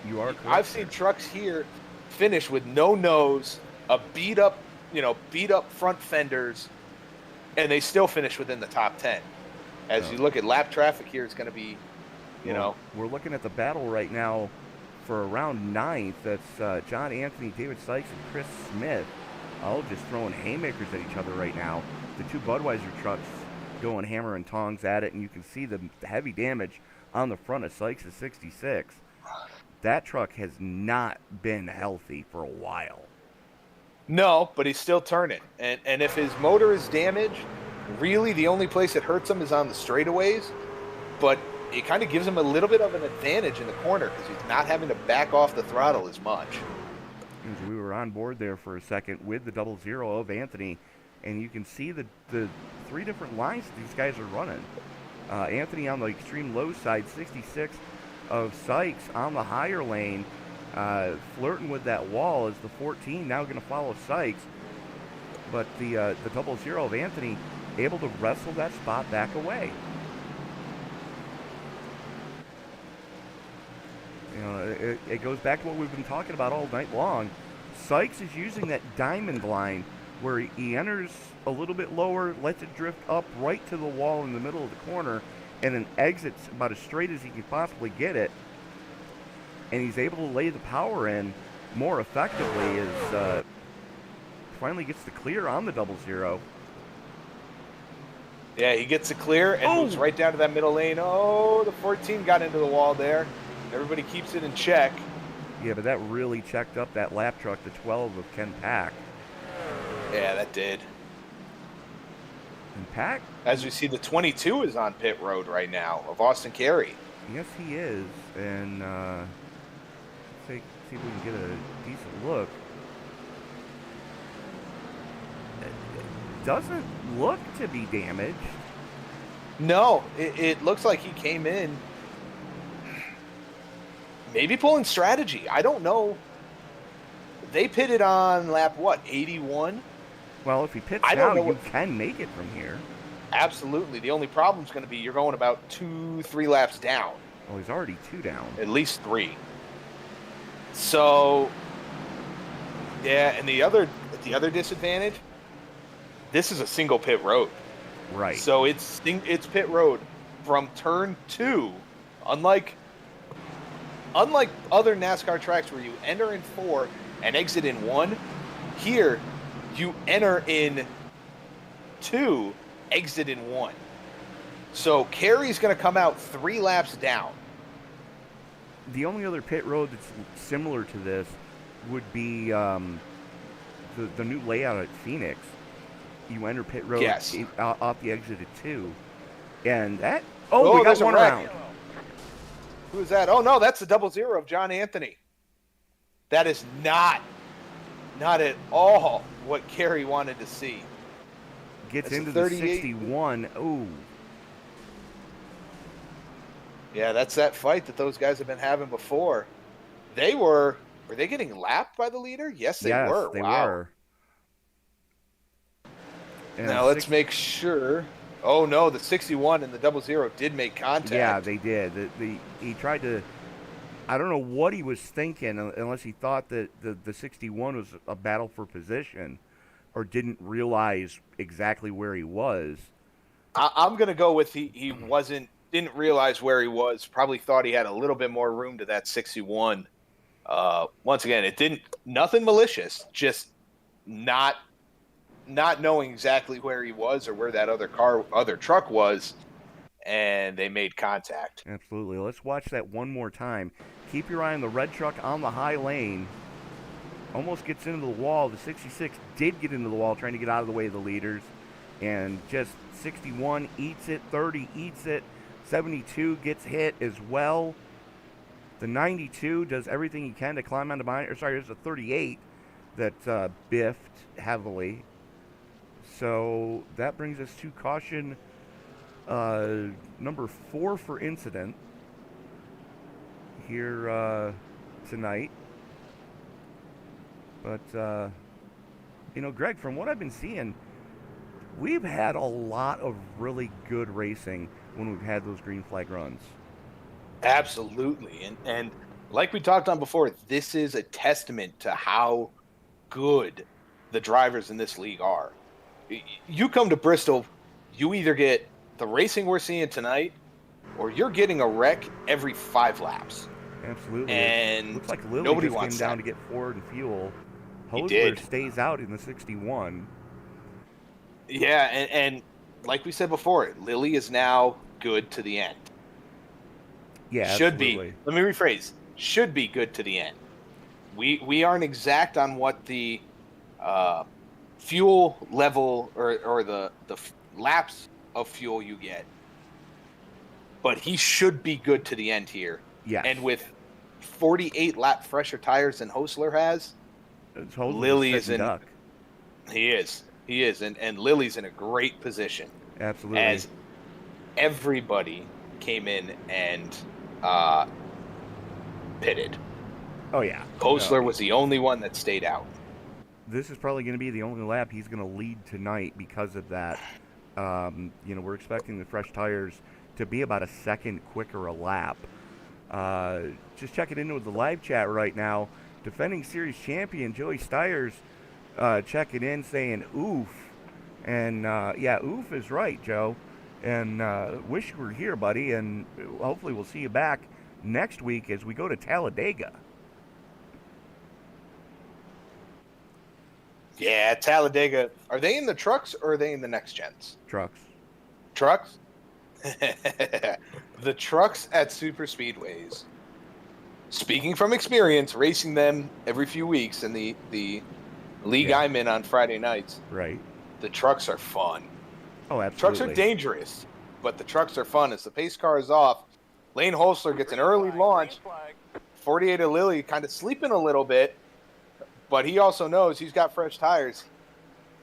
You are correct. I've seen trucks here finish with no nose, a beat up front fenders, and they still finish within the top 10. As you look at lap traffic here, it's going to be, we're looking at the battle right now for around 9th. That's John Anthony, David Sykes, and Chris Smith, all just throwing haymakers at each other right now. The 2 Budweiser trucks going hammer and tongs at it, and you can see the heavy damage on the front of Sykes' 66. That truck has not been healthy for a while. No, but he's still turning. And if his motor is damaged, really the only place it hurts him is on the straightaways. But it kind of gives him a little bit of an advantage in the corner because he's not having to back off the throttle as much. As we were on board there for a second with the 00 of Anthony, and you can see the 3 different lines that these guys are running. Anthony on the extreme low side, 66 of Sykes on the higher lane, flirting with that wall as the 14 now going to follow Sykes. But the 00 of Anthony able to wrestle that spot back away. It goes back to what we've been talking about all night long. Sykes is using that diamond line where he enters a little bit lower, lets it drift up right to the wall in the middle of the corner, and then exits about as straight as he can possibly get it. And he's able to lay the power in more effectively as finally gets the clear on the 00. Yeah, he gets it clear and moves right down to that middle lane. Oh, the 14 got into the wall there. Everybody keeps it in check. Yeah, but that really checked up that lap truck, the 12 of Ken Pack. Yeah, that did. And Pack, as we see, the 22 is on pit road right now of Austin Carey. yes, he is. And see if we can get a decent look. It doesn't look to be damaged. No, it looks like he came in maybe pulling strategy. I don't know. They pitted on lap, what, 81? Well, if he pits now, you can make it from here. Absolutely. The only problem is going to be you're going about 2-3 laps down. Well, he's already 2 down. At least 3. So, yeah, and the other disadvantage, this is a single pit road. Right. So it's pit road from turn 2, unlike other NASCAR tracks where you enter in 4 and exit in 1, here you enter in 2, exit in 1. So Carey's going to come out 3 laps down. The only other pit road that's similar to this would be the new layout at Phoenix. You enter pit road off the exit at 2. And that... Oh, we got one around. Who is that? Oh, no, that's the 00 of John Anthony. That is not at all what Carey wanted to see. Gets into the 61. Oh. Yeah, that's that fight that those guys have been having before. Were they getting lapped by the leader? Yes, they were. They were. And now let's make sure. Oh, no, the 61 and the 00 did make contact. Yeah, they did. He tried to... I don't know what he was thinking, unless he thought that the 61 was a battle for position or didn't realize exactly where he was. I'm going to go with he didn't realize where he was, probably thought he had a little bit more room to that 61. Once again, nothing malicious, just not knowing exactly where he was or where that other truck was, and they made contact. Absolutely. Let's watch that one more time. Keep your eye on the red truck on the high lane. Almost gets into the wall. The 66 did get into the wall trying to get out of the way of the leaders. And just 61 eats it. 30 eats it. 72 gets hit as well. The 92 does everything he can to climb onto behind. There's a 38 that biffed heavily. So that brings us to caution number 4 for incident here tonight. But, Greg, from what I've been seeing, we've had a lot of really good racing when we've had those green flag runs. Absolutely. And like we talked on before, this is a testament to how good the drivers in this league are. You come to Bristol, you either get the racing we're seeing tonight, or you're getting a wreck every 5 laps. Absolutely. And looks like Lily nobody just came wants down that. to get forward and fuel. He Hosler did. stays out in the 61. Yeah, and like we said before, Lily is now good to the end. Yeah, should absolutely. be. Let me rephrase. Should be good to the end. We aren't exact on what the fuel level or the laps of fuel you get, but he should be good to the end here. Yeah. And with 48 lap fresher tires than Hosler has, Lily is in. Duck. He is, and Lily's in a great position. Absolutely. As everybody came in and pitted. Oh yeah. Hosler was the only one that stayed out. This is probably going to be the only lap he's going to lead tonight because of that. We're expecting the fresh tires to be about a second quicker a lap. Just checking in with the live chat right now. defending series champion Joey Steyer's checking in saying oof. And yeah, oof is right, Joe. And wish you were here, buddy. And hopefully we'll see you back next week as we go to Talladega. Yeah, Talladega. Are they in the trucks or are they in the next gens? Trucks. Trucks? The trucks at super speedways. Speaking from experience, racing them every few weeks in the league I'm in on Friday nights. Right. The trucks are fun. Oh, absolutely. Trucks are dangerous, but the trucks are fun. As the pace car is off, Lane Holsler gets an early launch. 48 of Lilly kind of sleeping a little bit, but he also knows he's got fresh tires.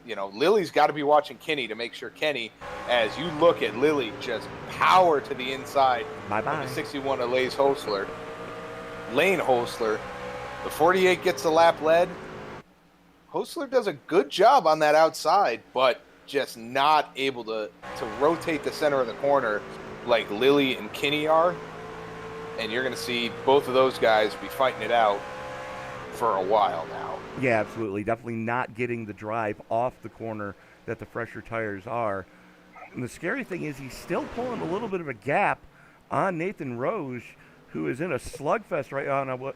You know, Lilly's got to be watching Kenny to make sure Kenny, as you look at Lilly, just power to the inside of the 61 of Lane Holsler. The 48 gets the lap led. Holsler does a good job on that outside, but just not able to rotate the center of the corner like Lilly and Kenny are. And you're going to see both of those guys be fighting it out for a while now. Yeah, absolutely. Definitely not getting the drive off the corner that the fresher tires are. And the scary thing is he's still pulling a little bit of a gap on Nathan Roche, who is in a slugfest right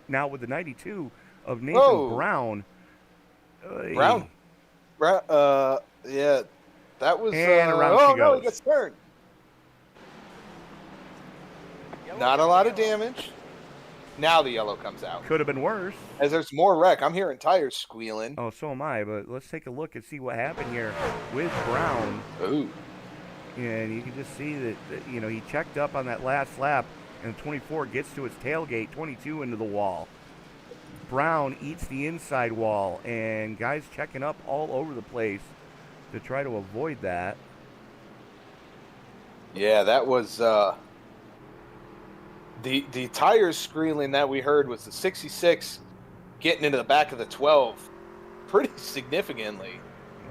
now with the 92 of Nathan Brown. Brown. Yeah, that was. And around she goes. No, he gets turned. Not a lot of damage. Now the yellow comes out. Could have been worse. As there's more wreck. I'm hearing tires squealing. Oh, so am I. But let's take a look and see what happened here with Brown. Ooh. And you can just see that he checked up on that last lap, and 24 gets to its tailgate, 22 into the wall. Brown eats the inside wall, and guys checking up all over the place to try to avoid that. Yeah, that was the tires squealing that we heard was the 66 getting into the back of the 12 pretty significantly.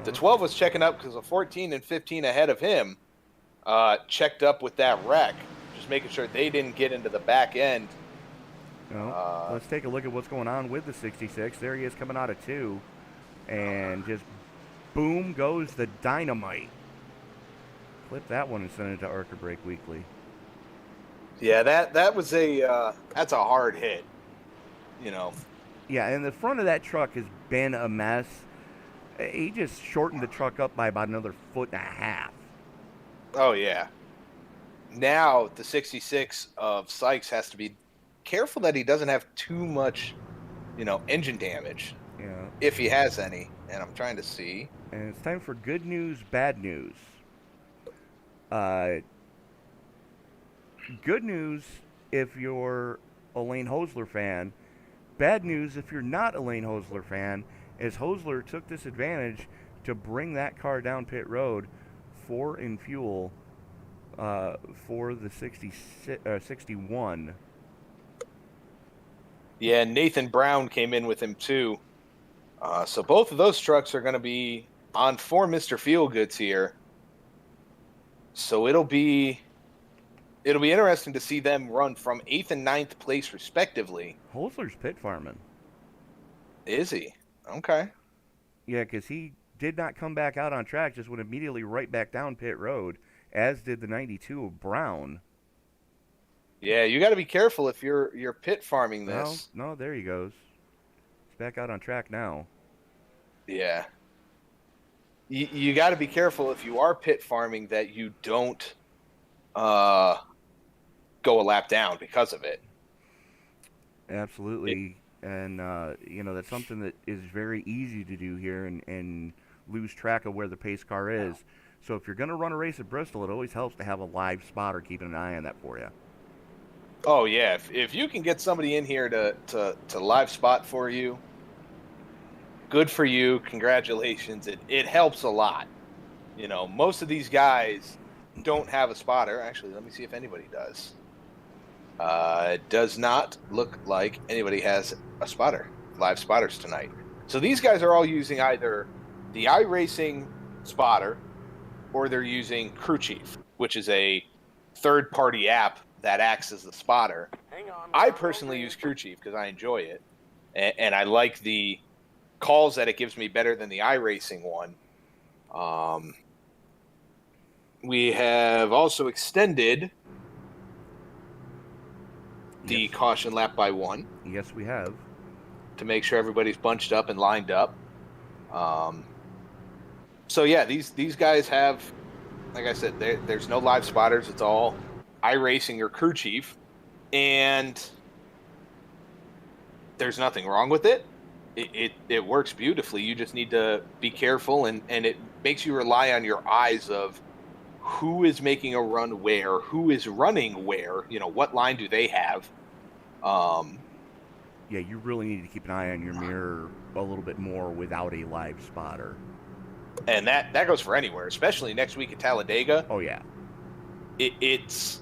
The 12 was checking up because the 14 and 15 ahead of him checked up with that wreck, just making sure they didn't get into the back end. Let's take a look at what's going on with the 66. There he is coming out of 2, and just boom goes the dynamite. Clip that one and send it to Arca Break Weekly. Yeah, that was that's a hard hit, Yeah, and the front of that truck has been a mess. He just shortened the truck up by about another 1.5 feet. Oh yeah. Now the 66 of Sykes has to be careful that he doesn't have too much, engine damage. Yeah. If he has any, and I'm trying to see. And it's time for good news, bad news. Good news if you're a Lane Holsler fan. Bad news if you're not a Lane Holsler fan, as Holsler took this advantage to bring that car down pit road in fuel for the 61. Yeah, Nathan Brown came in with him too. So both of those trucks are going to be on for Mr. Feelgoods here. So it'll be interesting to see them run from 8th and 9th place respectively. Holsler's pit farming. Is he? Okay. Yeah, because he did not come back out on track, just went immediately right back down pit road, as did the 92 of Brown. Yeah, you got to be careful if you're pit farming this. No, there he goes. He's back out on track now. Yeah. You got to be careful if you are pit farming that you don't go a lap down because of it. Absolutely. And, that's something that is very easy to do here and lose track of where the pace car is. So if you're going to run a race at Bristol, it always helps to have a live spotter keeping an eye on that for you. Oh, yeah. If you can get somebody in here to live spot for you, good for you. Congratulations. It helps a lot. Most of these guys don't have a spotter. Actually, let me see if anybody does. It does not look like anybody has a spotter, live spotters tonight. So these guys are all using either the iRacing spotter or they're using Crew Chief, which is a third-party app that acts as the spotter. I personally use Crew Chief because I enjoy it. and I like the calls that it gives me better than the iRacing one. We have also extended the caution lap by 1. Yes, we have. To make sure everybody's bunched up and lined up. So yeah, these guys have, like I said, there's no live spotters. It's all iRacing or crew chief, and there's nothing wrong with it. It works beautifully. You just need to be careful, and it makes you rely on your eyes of who is making a run where, who is running where, what line do they have. Yeah, you really need to keep an eye on your mirror a little bit more without a live spotter. And that goes for anywhere, especially next week at Talladega. Oh, yeah. It's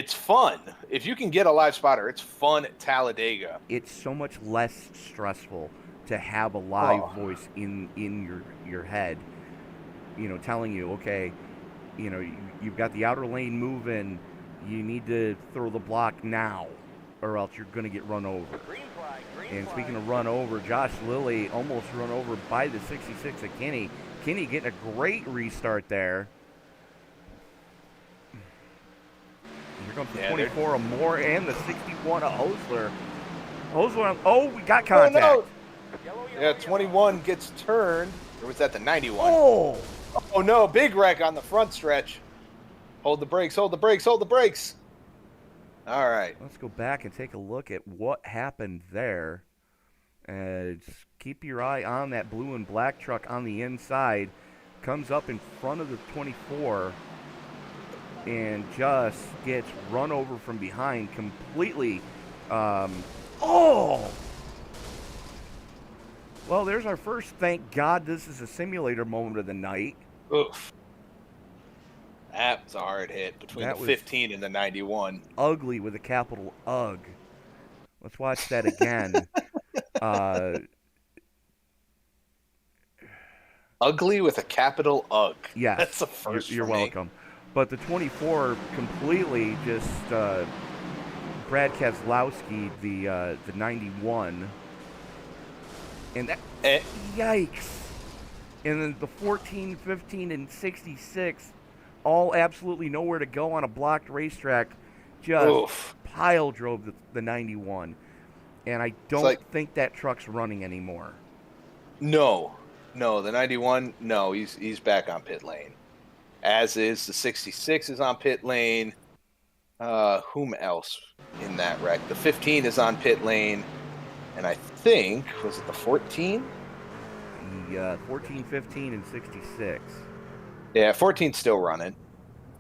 fun. If you can get a live spotter, it's fun at Talladega. It's so much less stressful to have a live voice in your head, telling you, okay, you've got the outer lane moving, you need to throw the block now, or else you're going to get run over. And speaking of run over, Josh Lilly almost run over by the 66 of Kinney. Kinney getting a great restart there. Here comes the 24 of Moore and the 61 of Osler. We got contact. Oh, no. Yeah, 21 gets turned. Or was that the 91? Oh no, big wreck on the front stretch. Hold the brakes, hold the brakes, hold the brakes. All right. Let's go back and take a look at what happened there. Keep your eye on that blue and black truck on the inside. Comes up in front of the 24 and just gets run over from behind completely. Well, there's our first thank God this is a simulator moment of the night. Oof. That was a hard hit between the 15 and the 91. Ugly with a capital UG. Let's watch that again. Ugly with a capital UG. Yes. That's the first. You're welcome. But the 24 completely just Brad Keselowski, the 91. And that, yikes. And then the 14, 15, and 66, all absolutely nowhere to go on a blocked racetrack, just pile drove the 91. And I don't think that truck's running anymore. No, the 91, no, he's back on pit lane. As is the 66 is on pit lane. Whom else in that wreck? The 15 is on pit lane. And I think, was it the 14? The 14, 15, and 66. Yeah, 14's still running.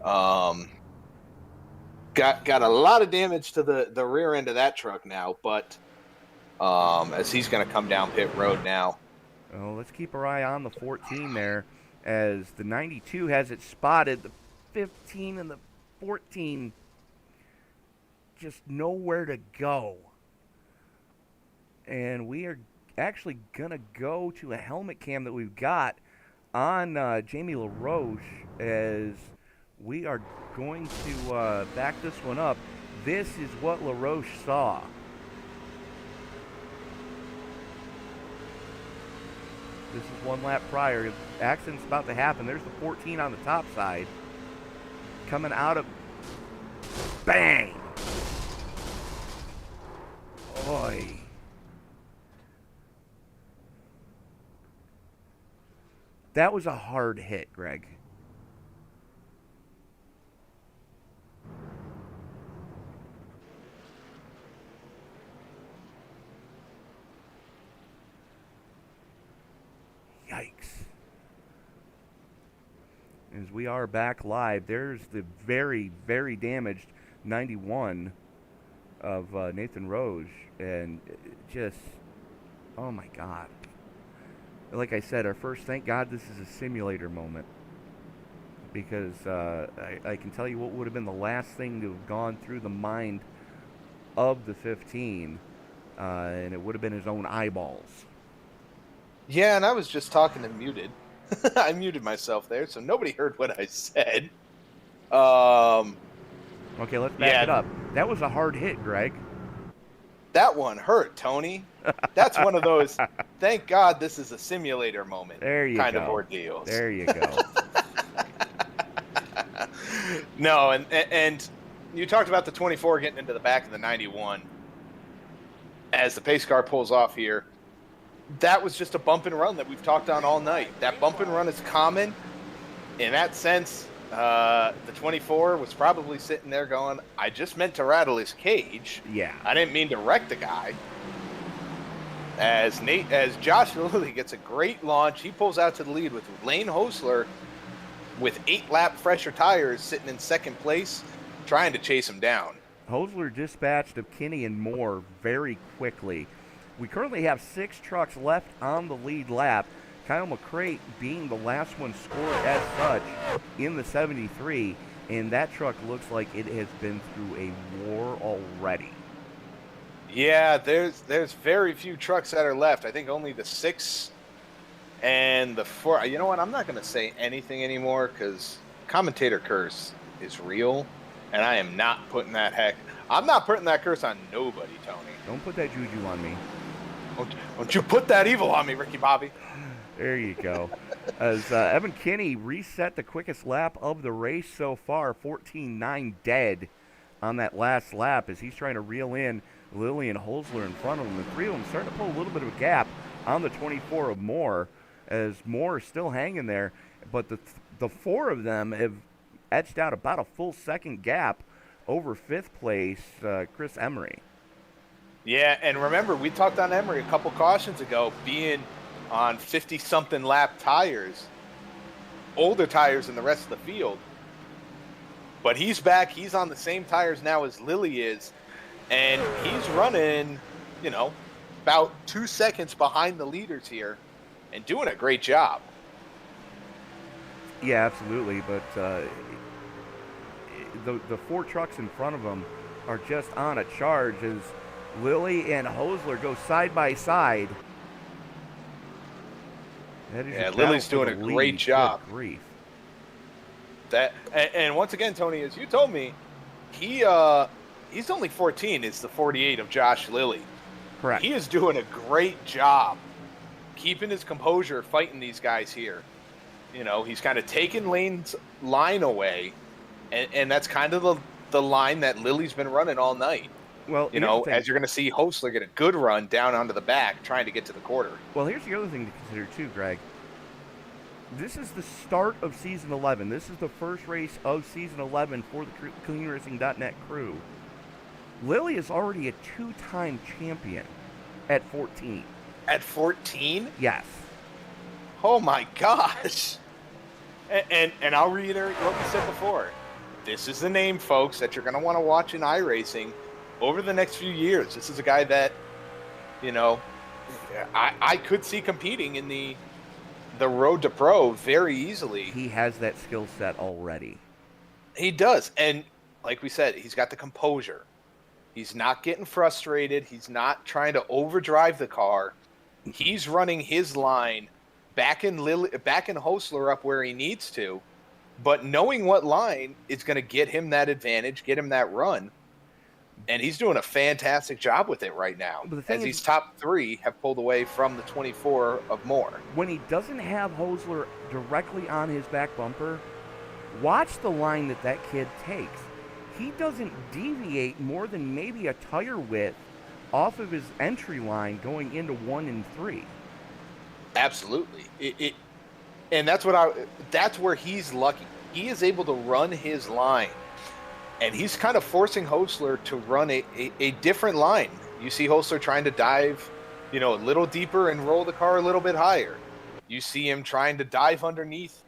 Got a lot of damage to the rear end of that truck now, but as he's going to come down pit road now. Oh, let's keep our eye on the 14 there, as the 92 has it spotted. The 15 and the 14 just nowhere to go. And we are actually going to go to a helmet cam that we've got on Jamie LaRoche, as we are going to back this one up. This is what LaRoche saw. This is one lap prior. Accident's about to happen. There's the 14 on the top side. Coming out of... Bang! Oy. That was a hard hit, Greg. Yikes. As we are back live, there's the very, very damaged 91 of Nathan Roche, and just, oh my God. Like I said, our first, thank God this is a simulator moment, because I can tell you what would have been the last thing to have gone through the mind of the 15, and it would have been his own eyeballs. Yeah, and I was just talking and muted. I muted myself there, so nobody heard what I said. Okay, let's back it up. That was a hard hit, Greg. That one hurt, Tony. That's one of those, thank God this is a simulator moment There you kind go. of ordeals. There you go. No, and you talked about the 24 getting into the back of the 91 as the pace car pulls off here. That was just a bump and run that we've talked on all night. That bump and run is common. In that sense, the 24 was probably sitting there going, I just meant to rattle his cage. Yeah. I didn't mean to wreck the guy. As Josh Lilly gets a great launch, he pulls out to the lead with Lane Hosler with 8-lap fresher tires sitting in second place, trying to chase him down. Hosler dispatched of Kinney and Moore very quickly. We currently have 6 trucks left on the lead lap. Kyle McCrate being the last one scored as such in the 73, and that truck looks like it has been through a war already. Yeah, there's very few trucks that are left. I think only the 6 and the 4. You know what? I'm not going to say anything anymore because commentator curse is real, and I am not putting I'm not putting that curse on nobody, Tony. Don't put that juju on me. Don't you put that evil on me, Ricky Bobby. There you go. As Evan Kinney reset the quickest lap of the race so far, 14.9 dead on that last lap as he's trying to reel in Lilly and Hosler in front of him. The 3 of them starting to pull a little bit of a gap on the 24 of Moore, as Moore is still hanging there, but the 4 of them have etched out about a full second gap over 5th place Chris Emery. Yeah, and remember, we talked on Emery a couple cautions ago being on 50-something lap tires, older tires than the rest of the field. But he's back. He's on the same tires now as Lilly is, and he's running, about 2 seconds behind the leaders here and doing a great job. Yeah, absolutely, but the 4 trucks in front of him are just on a charge as Lilly and Hosler go side by side. Yeah, Lilly's doing a great job. Good grief. And once again, Tony, as you told me, he's only 14. It's the 48 of Josh Lilly. Correct. He is doing a great job keeping his composure, fighting these guys here. He's kind of taking Lane's line away, and that's kind of the line that Lilly's been running all night. Well, as you're going to see Hosler get a good run down onto the back, trying to get to the quarter. Well, here's the other thing to consider too, Greg. This is the start of Season 11. This is the first race of Season 11 for the CleanRacing.net crew. Lilly is already a 2-time champion at 14. At 14? Yes. Oh, my gosh. And I'll reiterate what we said before. This is the name, folks, that you're going to want to watch in iRacing over the next few years. This is a guy that, I could see competing in the road to pro very easily. He has that skill set already. He does. And like we said, he's got the composure. He's not getting frustrated. He's not trying to overdrive the car. He's running his line, backing Hosler up where he needs to, but knowing what line is going to get him that advantage, get him that run. And he's doing a fantastic job with it right now, as these top 3 have pulled away from the 24 of Moore. When he doesn't have Hosler directly on his back bumper, watch the line that kid takes. He doesn't deviate more than maybe a tire width off of his entry line going into 1 and 3. Absolutely. And that's where he's lucky. He is able to run his line. And he's kind of forcing Hosler to run a different line. You see Hosler trying to dive, a little deeper and roll the car a little bit higher. You see him trying to dive underneath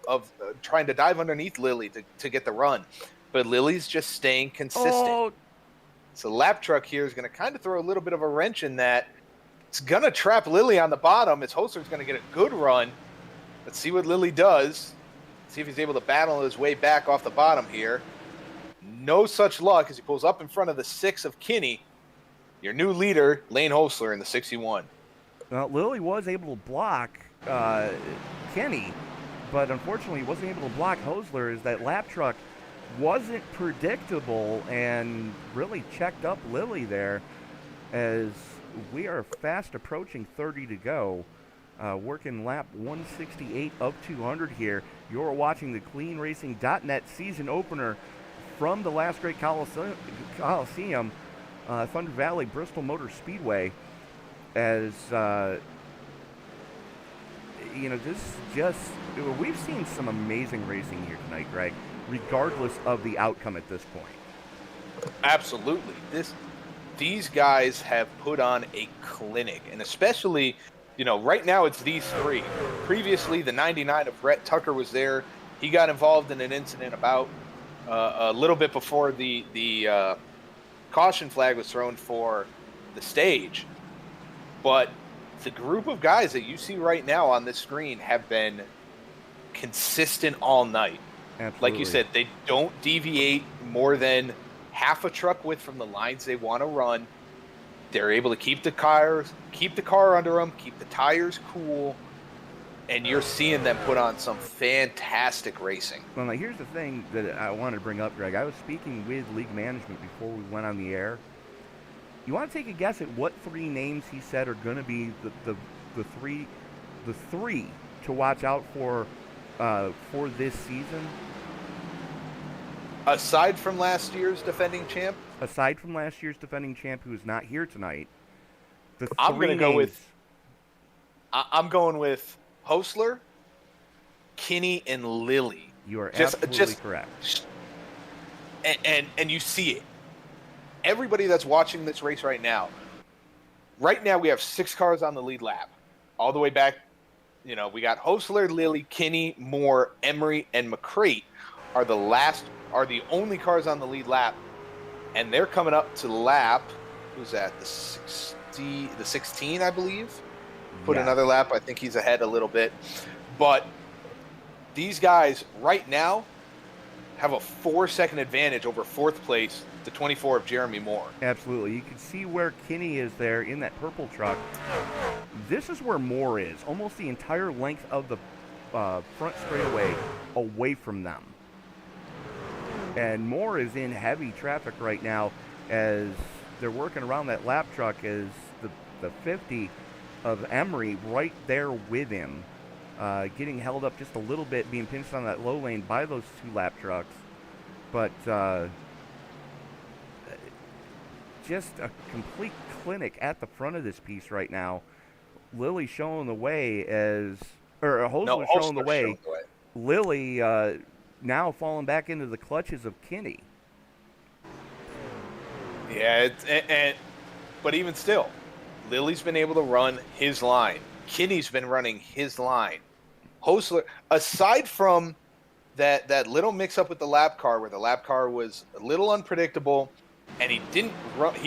Lilly to get the run. But Lilly's just staying consistent. Oh. So the lap truck here is going to kind of throw a little bit of a wrench in that. It's going to trap Lilly on the bottom as Hosler's going to get a good run. Let's see what Lilly does. See if he's able to battle his way back off the bottom here. No such luck as he pulls up in front of the 6 of Kinney. Your new leader, Lane Hosler, in the 61. Well, Lilly was able to block Kinney, but unfortunately he wasn't able to block Hosler as that lap truck wasn't predictable and really checked up Lilly there as we are fast approaching 30 to go. Working lap 168 of 200 here. You're watching the CleanRacing.net season opener from the last great Coliseum, Thunder Valley Bristol Motor Speedway. As we've seen some amazing racing here tonight, Greg, regardless of the outcome at this point. Absolutely. These guys have put on a clinic, and especially, right now it's these three. Previously, the 99 of Brett Tucker was there. He got involved in an incident about a little bit before the caution flag was thrown for the stage. But the group of guys that you see right now on this screen have been consistent all night. Absolutely. Like you said, they don't deviate more than half a truck width from the lines they want to run. They're able to keep the car under them, keep the tires cool, and you're seeing them put on some fantastic racing. Well, now here's the thing that I wanted to bring up, Greg. I was speaking with league management before we went on the air. You want to take a guess at what three names he said are going to be the three to watch out for this season? Aside from last year's defending champ? Aside from last year's defending champ, who is not here tonight, I'm going with Hostler, Kinney, and Lilly. You are absolutely correct. And you see it. Everybody that's watching this race right now we have 6 cars on the lead lap. All the way back, we got Hostler, Lilly, Kinney, Moore, Emery, and McCrate are the only cars on the lead lap. And they're coming up to lap, who's that, the 16, I believe? Put another lap. I think he's ahead a little bit. But these guys right now have a 4-second advantage over 4th place, the 24 of Jeremy Moore. Absolutely. You can see where Kinney is there in that purple truck. This is where Moore is, almost the entire length of the front straightaway away from them. And Moore is in heavy traffic right now as they're working around that lap truck as the 50 of Emery right there with him, getting held up just a little bit, being pinched on that low lane by those 2 lap trucks. But just a complete clinic at the front of this piece right now. Lilly showing the way Hostler showing the way. Lilly now falling back into the clutches of Kinney. Yeah, but even still, Lilly's been able to run his line. Kinney's been running his line. Hostler, aside from that little mix-up with the lap car, where the lap car was a little unpredictable, and he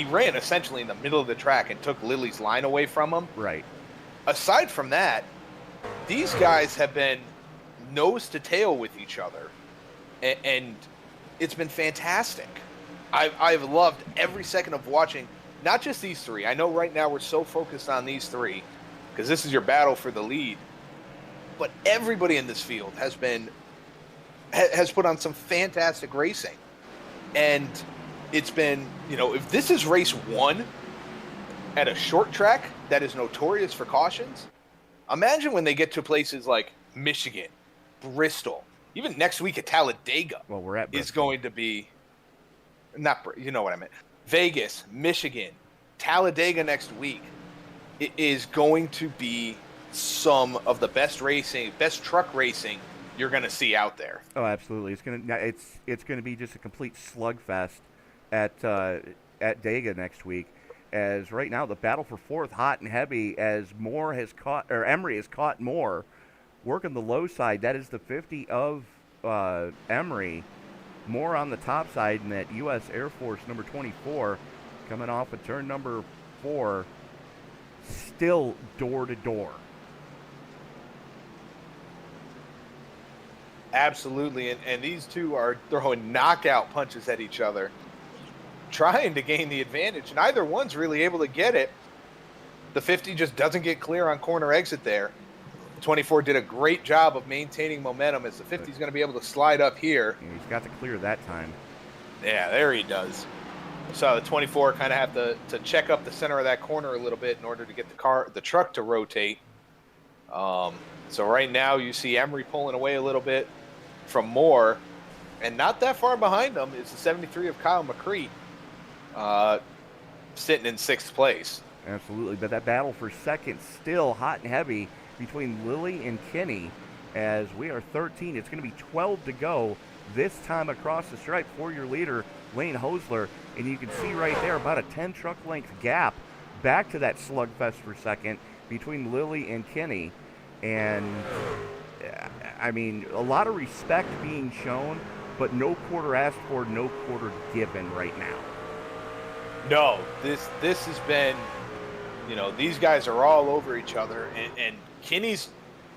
ran essentially in the middle of the track and took Lilly's line away from him. Right. Aside from that, these guys have been nose to tail with each other. And it's been fantastic. I've loved every second of watching, not just these three. I know right now we're so focused on these three because this is your battle for the lead. But everybody in this field has put on some fantastic racing. And it's been, if this is race 1 at a short track that is notorious for cautions, imagine when they get to places like Michigan, Bristol, even next week at Talladega. Well, we're at Bristol. Is going to be what I meant. Vegas, Michigan, Talladega next week. It is going to be some of the best truck racing you're going to see out there. Oh, absolutely. It's going to be just a complete slugfest at Dega next week. As right now the battle for 4th hot and heavy as Emery has caught Moore. Working the low side, that is the 50 of Emery. More on the top side in that U.S. Air Force number 24, coming off of turn number 4, still door to door. Absolutely, and these two are throwing knockout punches at each other, trying to gain the advantage. Neither one's really able to get it. The 50 just doesn't get clear on corner exit there. 24 did a great job of maintaining momentum as the 50 is going to be able to slide up here. Yeah, he's got to clear that time. Yeah, there he does. So the 24 kind of have to check up the center of that corner a little bit in order to get the truck to rotate. So right now you see Emery pulling away a little bit from Moore, and not that far behind him is the 73 of Kyle McCreate, sitting in 6th place. Absolutely, but that battle for second still hot and heavy between Lilly and Kenny as we are 13. It's going to be 12 to go this time across the stripe for your leader, Lane Hosler, and you can see right there about a 10 truck length gap back to that slugfest for second between Lilly and Kenny. And I mean, a lot of respect being shown, but no quarter asked for, no quarter given right now. No, this has been, these guys are all over each other, and Kenny's,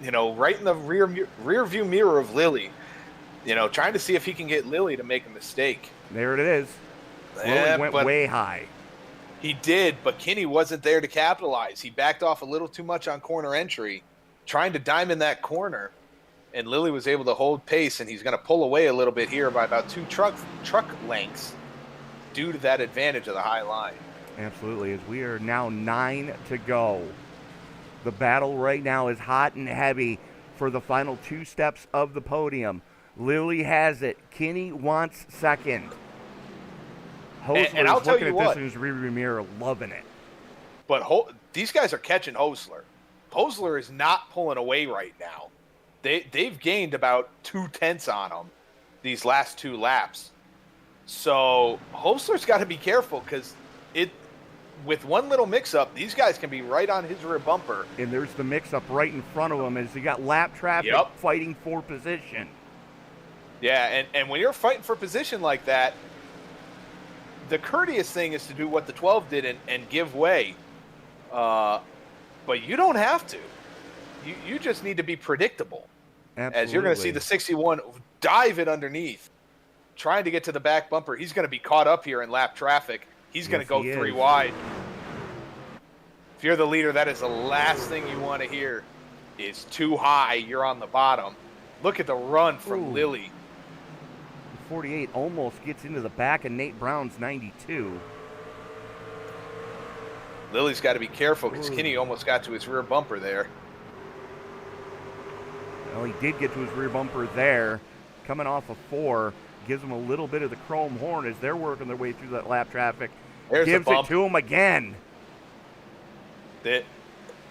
right in the rear view mirror of Lilly, trying to see if he can get Lilly to make a mistake. There it is. Lilly went way high. He did, but Kenny wasn't there to capitalize. He backed off a little too much on corner entry, trying to diamond that corner, and Lilly was able to hold pace, and he's going to pull away a little bit here by about 2 truck lengths due to that advantage of the high line. Absolutely, as we are now 9 to go. The battle right now is hot and heavy for the final 2 steps of the podium. Lilly has it. Kenny wants second. Hosler and I'll is tell looking you at what, this in his rearview mirror, loving it. But these guys are catching Hosler. Hosler is not pulling away right now. They've gained about 2/10 on him these last 2 laps. So Hosler's got to be careful because with one little mix-up, these guys can be right on his rear bumper. And there's the mix-up right in front of him as he got lap traffic fighting for position. Yeah, and when you're fighting for position like that, the courteous thing is to do what the 12 did and give way. But you don't have to. You just need to be predictable. Absolutely. As you're going to see the 61 dive it underneath, trying to get to the back bumper. He's going to be caught up here in lap traffic. He's going to go 3 wide. If you're the leader, that is the last thing you want to hear is too high. You're on the bottom. Look at the run from Lilly. 48 almost gets into the back of Nate Brown's 92. Lilly's got to be careful because Kenny almost got to his rear bumper there. Well, he did get to his rear bumper there. Coming off of 4, gives him a little bit of the chrome horn as they're working their way through that lap traffic. Gives it to him again.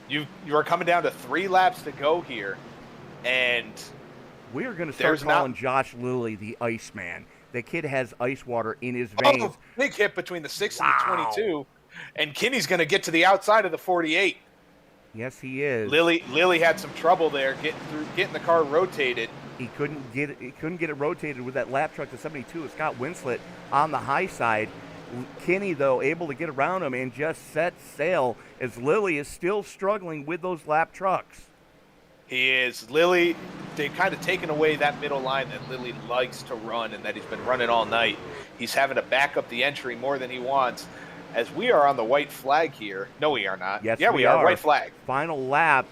You are coming down to 3 laps to go here, and we are going to start calling Josh Lilly the Iceman. The kid has ice water in his veins. Oh, big hit between the 6 and the 22, and Kenny's going to get to the outside of the 48. Yes, he is. Lilly had some trouble there getting the car rotated. He couldn't get it rotated with that lap truck to 72 of Scott Winslet on the high side. Kenny, though, able to get around him and just set sail as Lilly is still struggling with those lap trucks. He is. Lilly, they've kind of taken away that middle line that Lilly likes to run and that he's been running all night. He's having to back up the entry more than he wants. As we are on the white flag here. No, we are not. Yes, yeah, we are. White flag. Final lap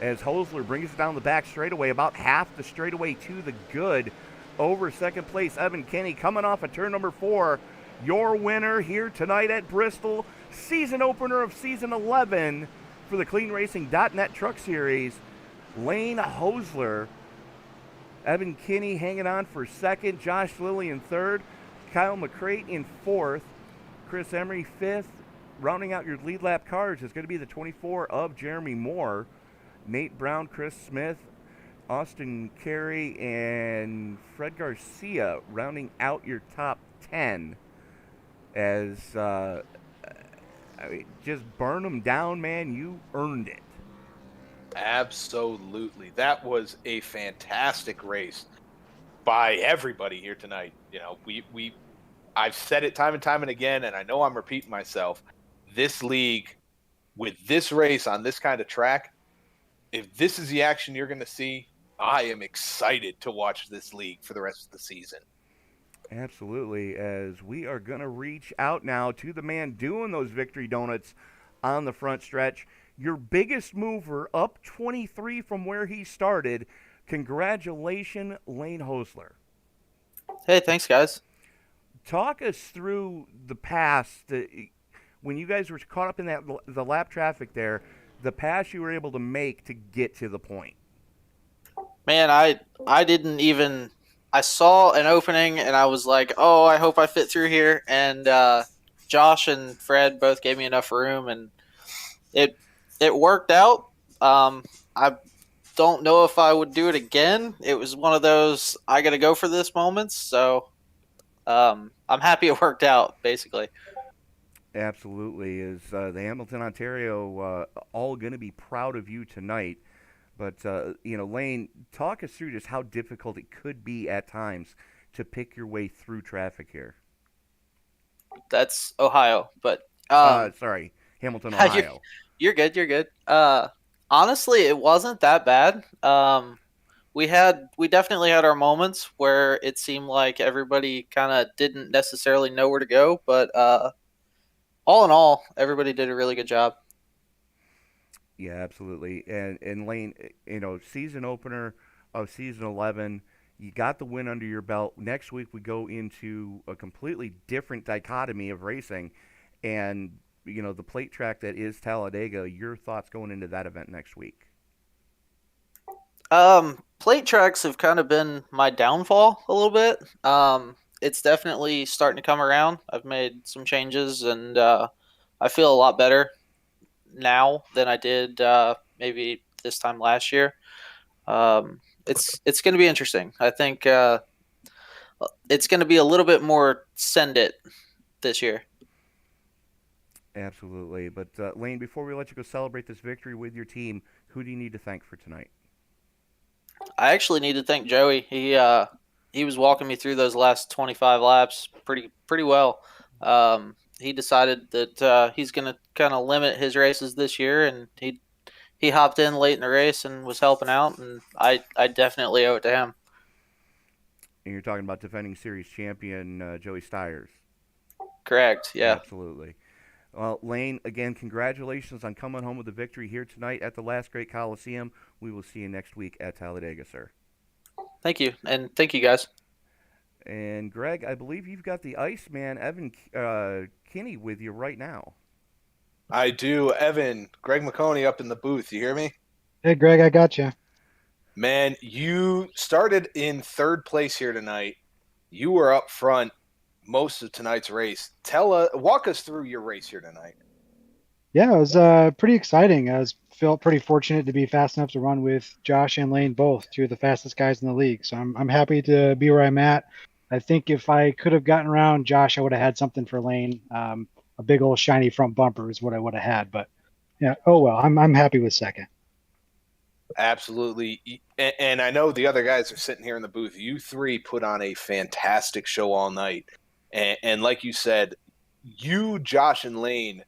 as Hosler brings it down the back straightaway, about half the straightaway to the good. Over second place, Evan Kenny coming off of turn number 4. Your winner here tonight at Bristol, season opener of season 11 for the CleanRacing.net Truck Series, Lane Hosler. Evan Kenny hanging on for second, Josh Lilly in third, Kyle McCrate in fourth, Chris Emery fifth. Rounding out your lead lap cars is going to be the 24 of Jeremy Moore, Nate Brown, Chris Smith, Austin Carey, and Fred Garcia rounding out your top 10. As just burn them down, man. You earned it. Absolutely. That was a fantastic race by everybody here tonight. I've said it time and time and again, and I know I'm repeating myself. This league, with this race on this kind of track, if this is the action you're going to see, I am excited to watch this league for the rest of the season. Absolutely, as we are going to reach out now to the man doing those victory donuts on the front stretch. Your biggest mover, up 23 from where he started. Congratulations, Lane Hosler. Hey, thanks, guys. talk us through the past. When you guys were caught up in the lap traffic there, the pass you were able to make to get to the point. Man, I didn't even. I saw an opening and I was like, "Oh, I hope I fit through here." And Josh and Fred both gave me enough room, and it worked out. I don't know if I would do it again. It was one of those I got to go for this moments. So I'm happy it worked out. Basically. Absolutely. Is the Hamilton, Ontario all going to be proud of you tonight? But, Lane, talk us through just how difficult it could be at times to pick your way through traffic here. That's Ohio, but sorry, Hamilton, Ohio. You're good. You're good. Honestly, it wasn't that bad. We definitely had our moments where it seemed like everybody kind of didn't necessarily know where to go, but all in all, everybody did a really good job. Yeah, absolutely. And Lane, season opener of season 11, you got the win under your belt. Next week we go into a completely different dichotomy of racing, and the plate track that is Talladega. Your thoughts going into that event next week? Plate tracks have kind of been my downfall a little bit. It's definitely starting to come around. I've made some changes, and I feel a lot better now than I did maybe this time last year. It's going to be interesting. I think it's going to be a little bit more send it this year. Absolutely. But Lane, before we let you go celebrate this victory with your team, who do you need to thank for tonight? I actually need to thank Joey. He was walking me through those last 25 laps pretty well. He decided that he's going to kind of limit his races this year, and he hopped in late in the race and was helping out, and I definitely owe it to him. And you're talking about defending series champion Joey Stiers. Correct, yeah. Absolutely. Well, Lane, again, congratulations on coming home with a victory here tonight at the Last Great Coliseum. We will see you next week at Talladega, sir. Thank you, and thank you, guys. And, Greg, I believe you've got the Iceman, Evan Kinney, with you right now. I do. Evan, Greg McConey up in the booth. You hear me? Hey, Greg, I got you. Man, you started in third place here tonight. You were up front most of tonight's race. Walk us through your race here tonight. Yeah, it was pretty exciting. Felt pretty fortunate to be fast enough to run with Josh and Lane, both two of the fastest guys in the league. So I'm happy to be where I'm at. I think if I could have gotten around Josh, I would have had something for Lane. A big old shiny front bumper is what I would have had. But yeah, oh well. I'm happy with second. Absolutely. And I know the other guys are sitting here in the booth. You three put on a fantastic show all night. And like you said, you, Josh, and Lane,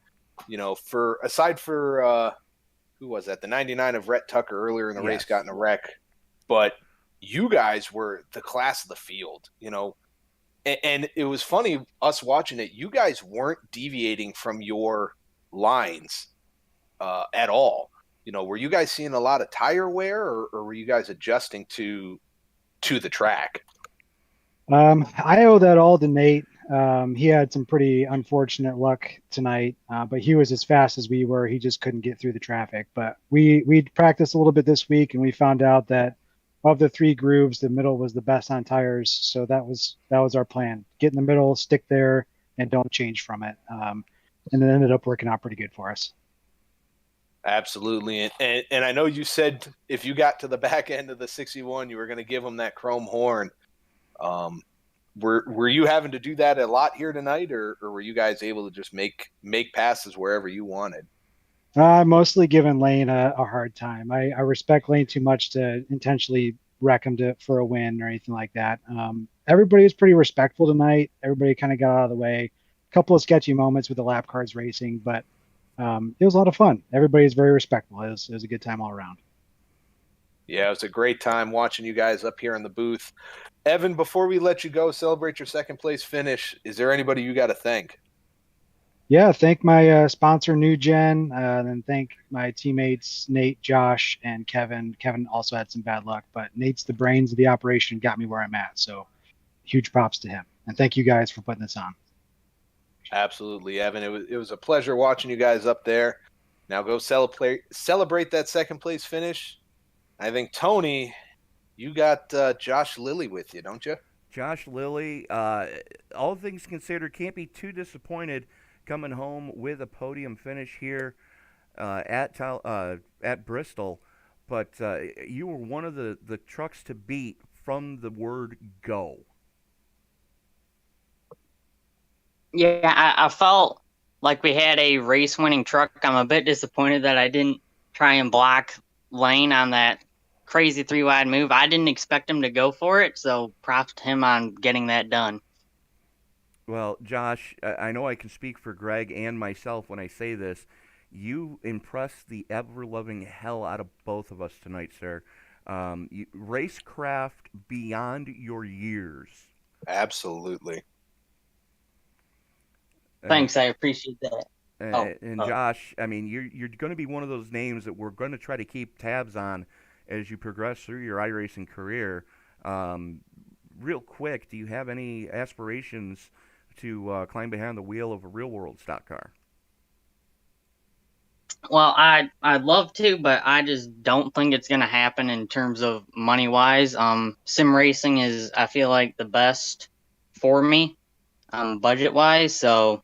aside for who was that? The 99 of Rhett Tucker earlier in the race got in a wreck. But you guys were the class of the field, and it was funny us watching it. You guys weren't deviating from your lines at all. Were you guys seeing a lot of tire wear, or were you guys adjusting to the track? I owe that all to Nate. He had some pretty unfortunate luck tonight, but he was as fast as we were. He just couldn't get through the traffic. But we practiced a little bit this week, and we found out that of the three grooves, the middle was the best on tires. So that was our plan: get in the middle, stick there, and don't change from it. And it ended up working out pretty good for us. Absolutely. And I know you said if you got to the back end of the 61, you were going to give them that chrome horn. Were you having to do that a lot here tonight, or were you guys able to just make passes wherever you wanted? Mostly giving Lane a hard time. I respect Lane too much to intentionally wreck him for a win or anything like that. Everybody was pretty respectful tonight. Everybody kind of got out of the way. A couple of sketchy moments with the lap cars racing, but it was a lot of fun. Everybody is very respectful. It was a good time all around. Yeah, it was a great time watching you guys up here in the booth. Evan, before we let you go celebrate your second place finish, is there anybody you got to thank? Yeah, thank my sponsor, New Gen, and thank my teammates, Nate, Josh, and Kevin. Kevin also had some bad luck, but Nate's the brains of the operation, got me where I'm at. So huge props to him. And thank you guys for putting this on. Absolutely, Evan. It was a pleasure watching you guys up there. Now go celebrate that second place finish. I think, Tony, you got Josh Lilly with you, don't you? Josh Lilly, all things considered, can't be too disappointed coming home with a podium finish here at Bristol. But you were one of the trucks to beat from the word go. Yeah, I felt like we had a race-winning truck. I'm a bit disappointed that I didn't try and block Lane on that crazy 3-wide move. I didn't expect him to go for it, so props to him on getting that done. Well, Josh, I know I can speak for Greg and myself when I say this. You impressed the ever-loving hell out of both of us tonight, sir. Racecraft beyond your years. Absolutely. Thanks, I appreciate that. And Josh, I mean, you're going to be one of those names that we're going to try to keep tabs on as you progress through your iRacing career. Real quick, do you have any aspirations to climb behind the wheel of a real-world stock car? Well, I'd love to, but I just don't think it's going to happen in terms of money-wise. Sim racing is, I feel like, the best for me, budget-wise. So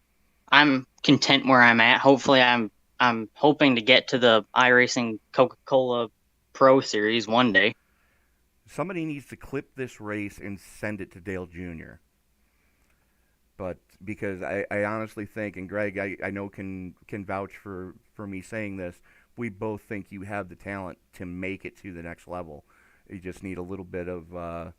I'm content where I'm at. Hopefully, I'm hoping to get to the iRacing Coca-Cola Pro Series one day. Somebody needs to clip this race and send it to Dale Jr. But because I honestly think, and Greg, I know can vouch for me saying this, we both think you have the talent to make it to the next level. You just need a little bit of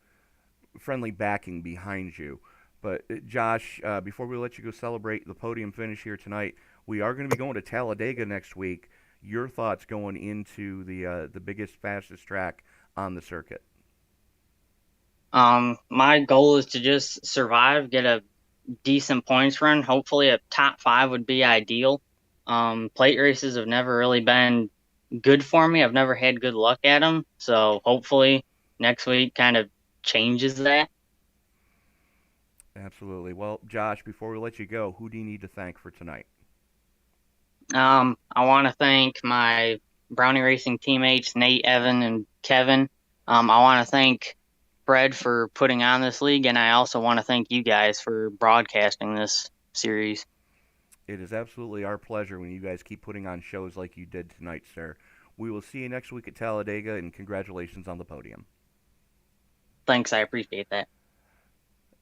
friendly backing behind you. But Josh, before we let you go celebrate the podium finish here tonight, we are going to be going to Talladega next week. Your thoughts going into the biggest, fastest track on the circuit? My goal is to just survive, get a decent points run. Hopefully a top 5 would be ideal. Plate races have never really been good for me. I've never had good luck at them. So hopefully next week kind of changes that. Absolutely. Well, Josh, before we let you go, who do you need to thank for tonight? I want to thank my Brownie Racing teammates, Nate, Evan, and Kevin. I want to thank Fred for putting on this league, and I also want to thank you guys for broadcasting this series. It is absolutely our pleasure when you guys keep putting on shows like you did tonight, sir. We will see you next week at Talladega, and congratulations on the podium. Thanks, I appreciate that.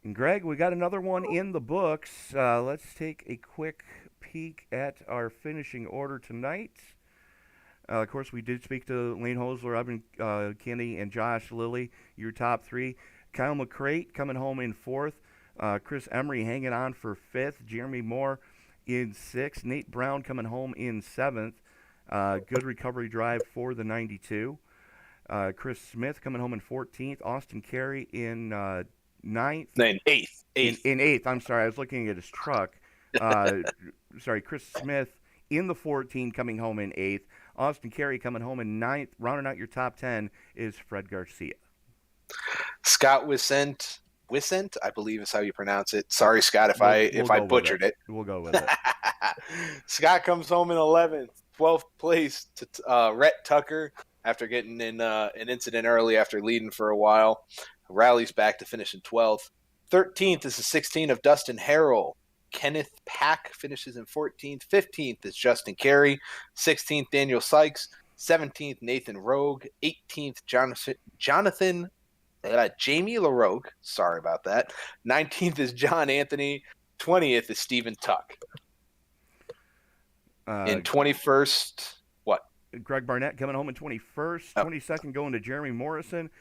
And Greg, we got another one in the books. Let's take a quick peek at our finishing order tonight. Of course, we did speak to Lane Hosler, Evan Kinney, and Josh Lilly, your top 3. Kyle McCrate coming home in 4th. Chris Emery hanging on for 5th. Jeremy Moore in 6th. Nate Brown coming home in 7th. Good recovery drive for the 92. Chris Smith coming home in 14th. Austin Carey in 9th. Then 8th. In 8th. I'm sorry. I was looking at his truck. Sorry, Chris Smith in the 14 coming home in 8th. Austin Carey coming home in 9th. Rounding out your top 10 is Fred Garcia. Scott Wissent, I believe is how you pronounce it. Sorry, Scott, if I butchered it. We'll go with it. Scott comes home in 11th. 12th place to Rhett Tucker after getting in an incident early after leading for a while. Rallies back to finish in 12th. 13th is the 16 of Dustin Harrell. Kenneth Pack finishes in 14th. 15th is Justin Carey. 16th, Daniel Sykes. 17th, Nathan Rogue. 18th, Jonathan Jamie LaRogue. Sorry about that. 19th is John Anthony. 20th is Stephen Tuck. In 21st, what? Greg Barnett coming home in 21st. 22nd going to Jeremy Morrison.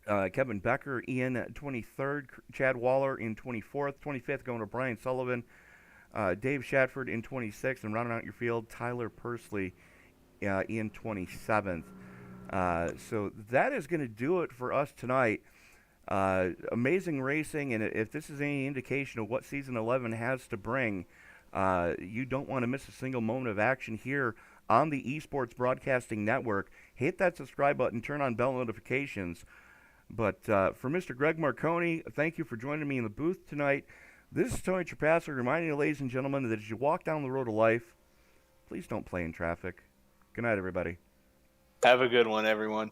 Kevin Becker in 23rd. Chad Waller in 24th. 25th going to Brian Sullivan. Dave Shatford in 26th. And rounding out your field, Tyler Pursley in 27th. So that is going to do it for us tonight. Amazing racing, and if this is any indication of what Season 11 has to bring, you don't want to miss a single moment of action here on the Esports Broadcasting Network. Hit that subscribe button, turn on bell notifications. But for Mr. Greg Marconi, thank you for joining me in the booth tonight. This is Tony Trapasser reminding you, ladies and gentlemen, that as you walk down the road of life, please don't play in traffic. Good night, everybody. Have a good one, everyone.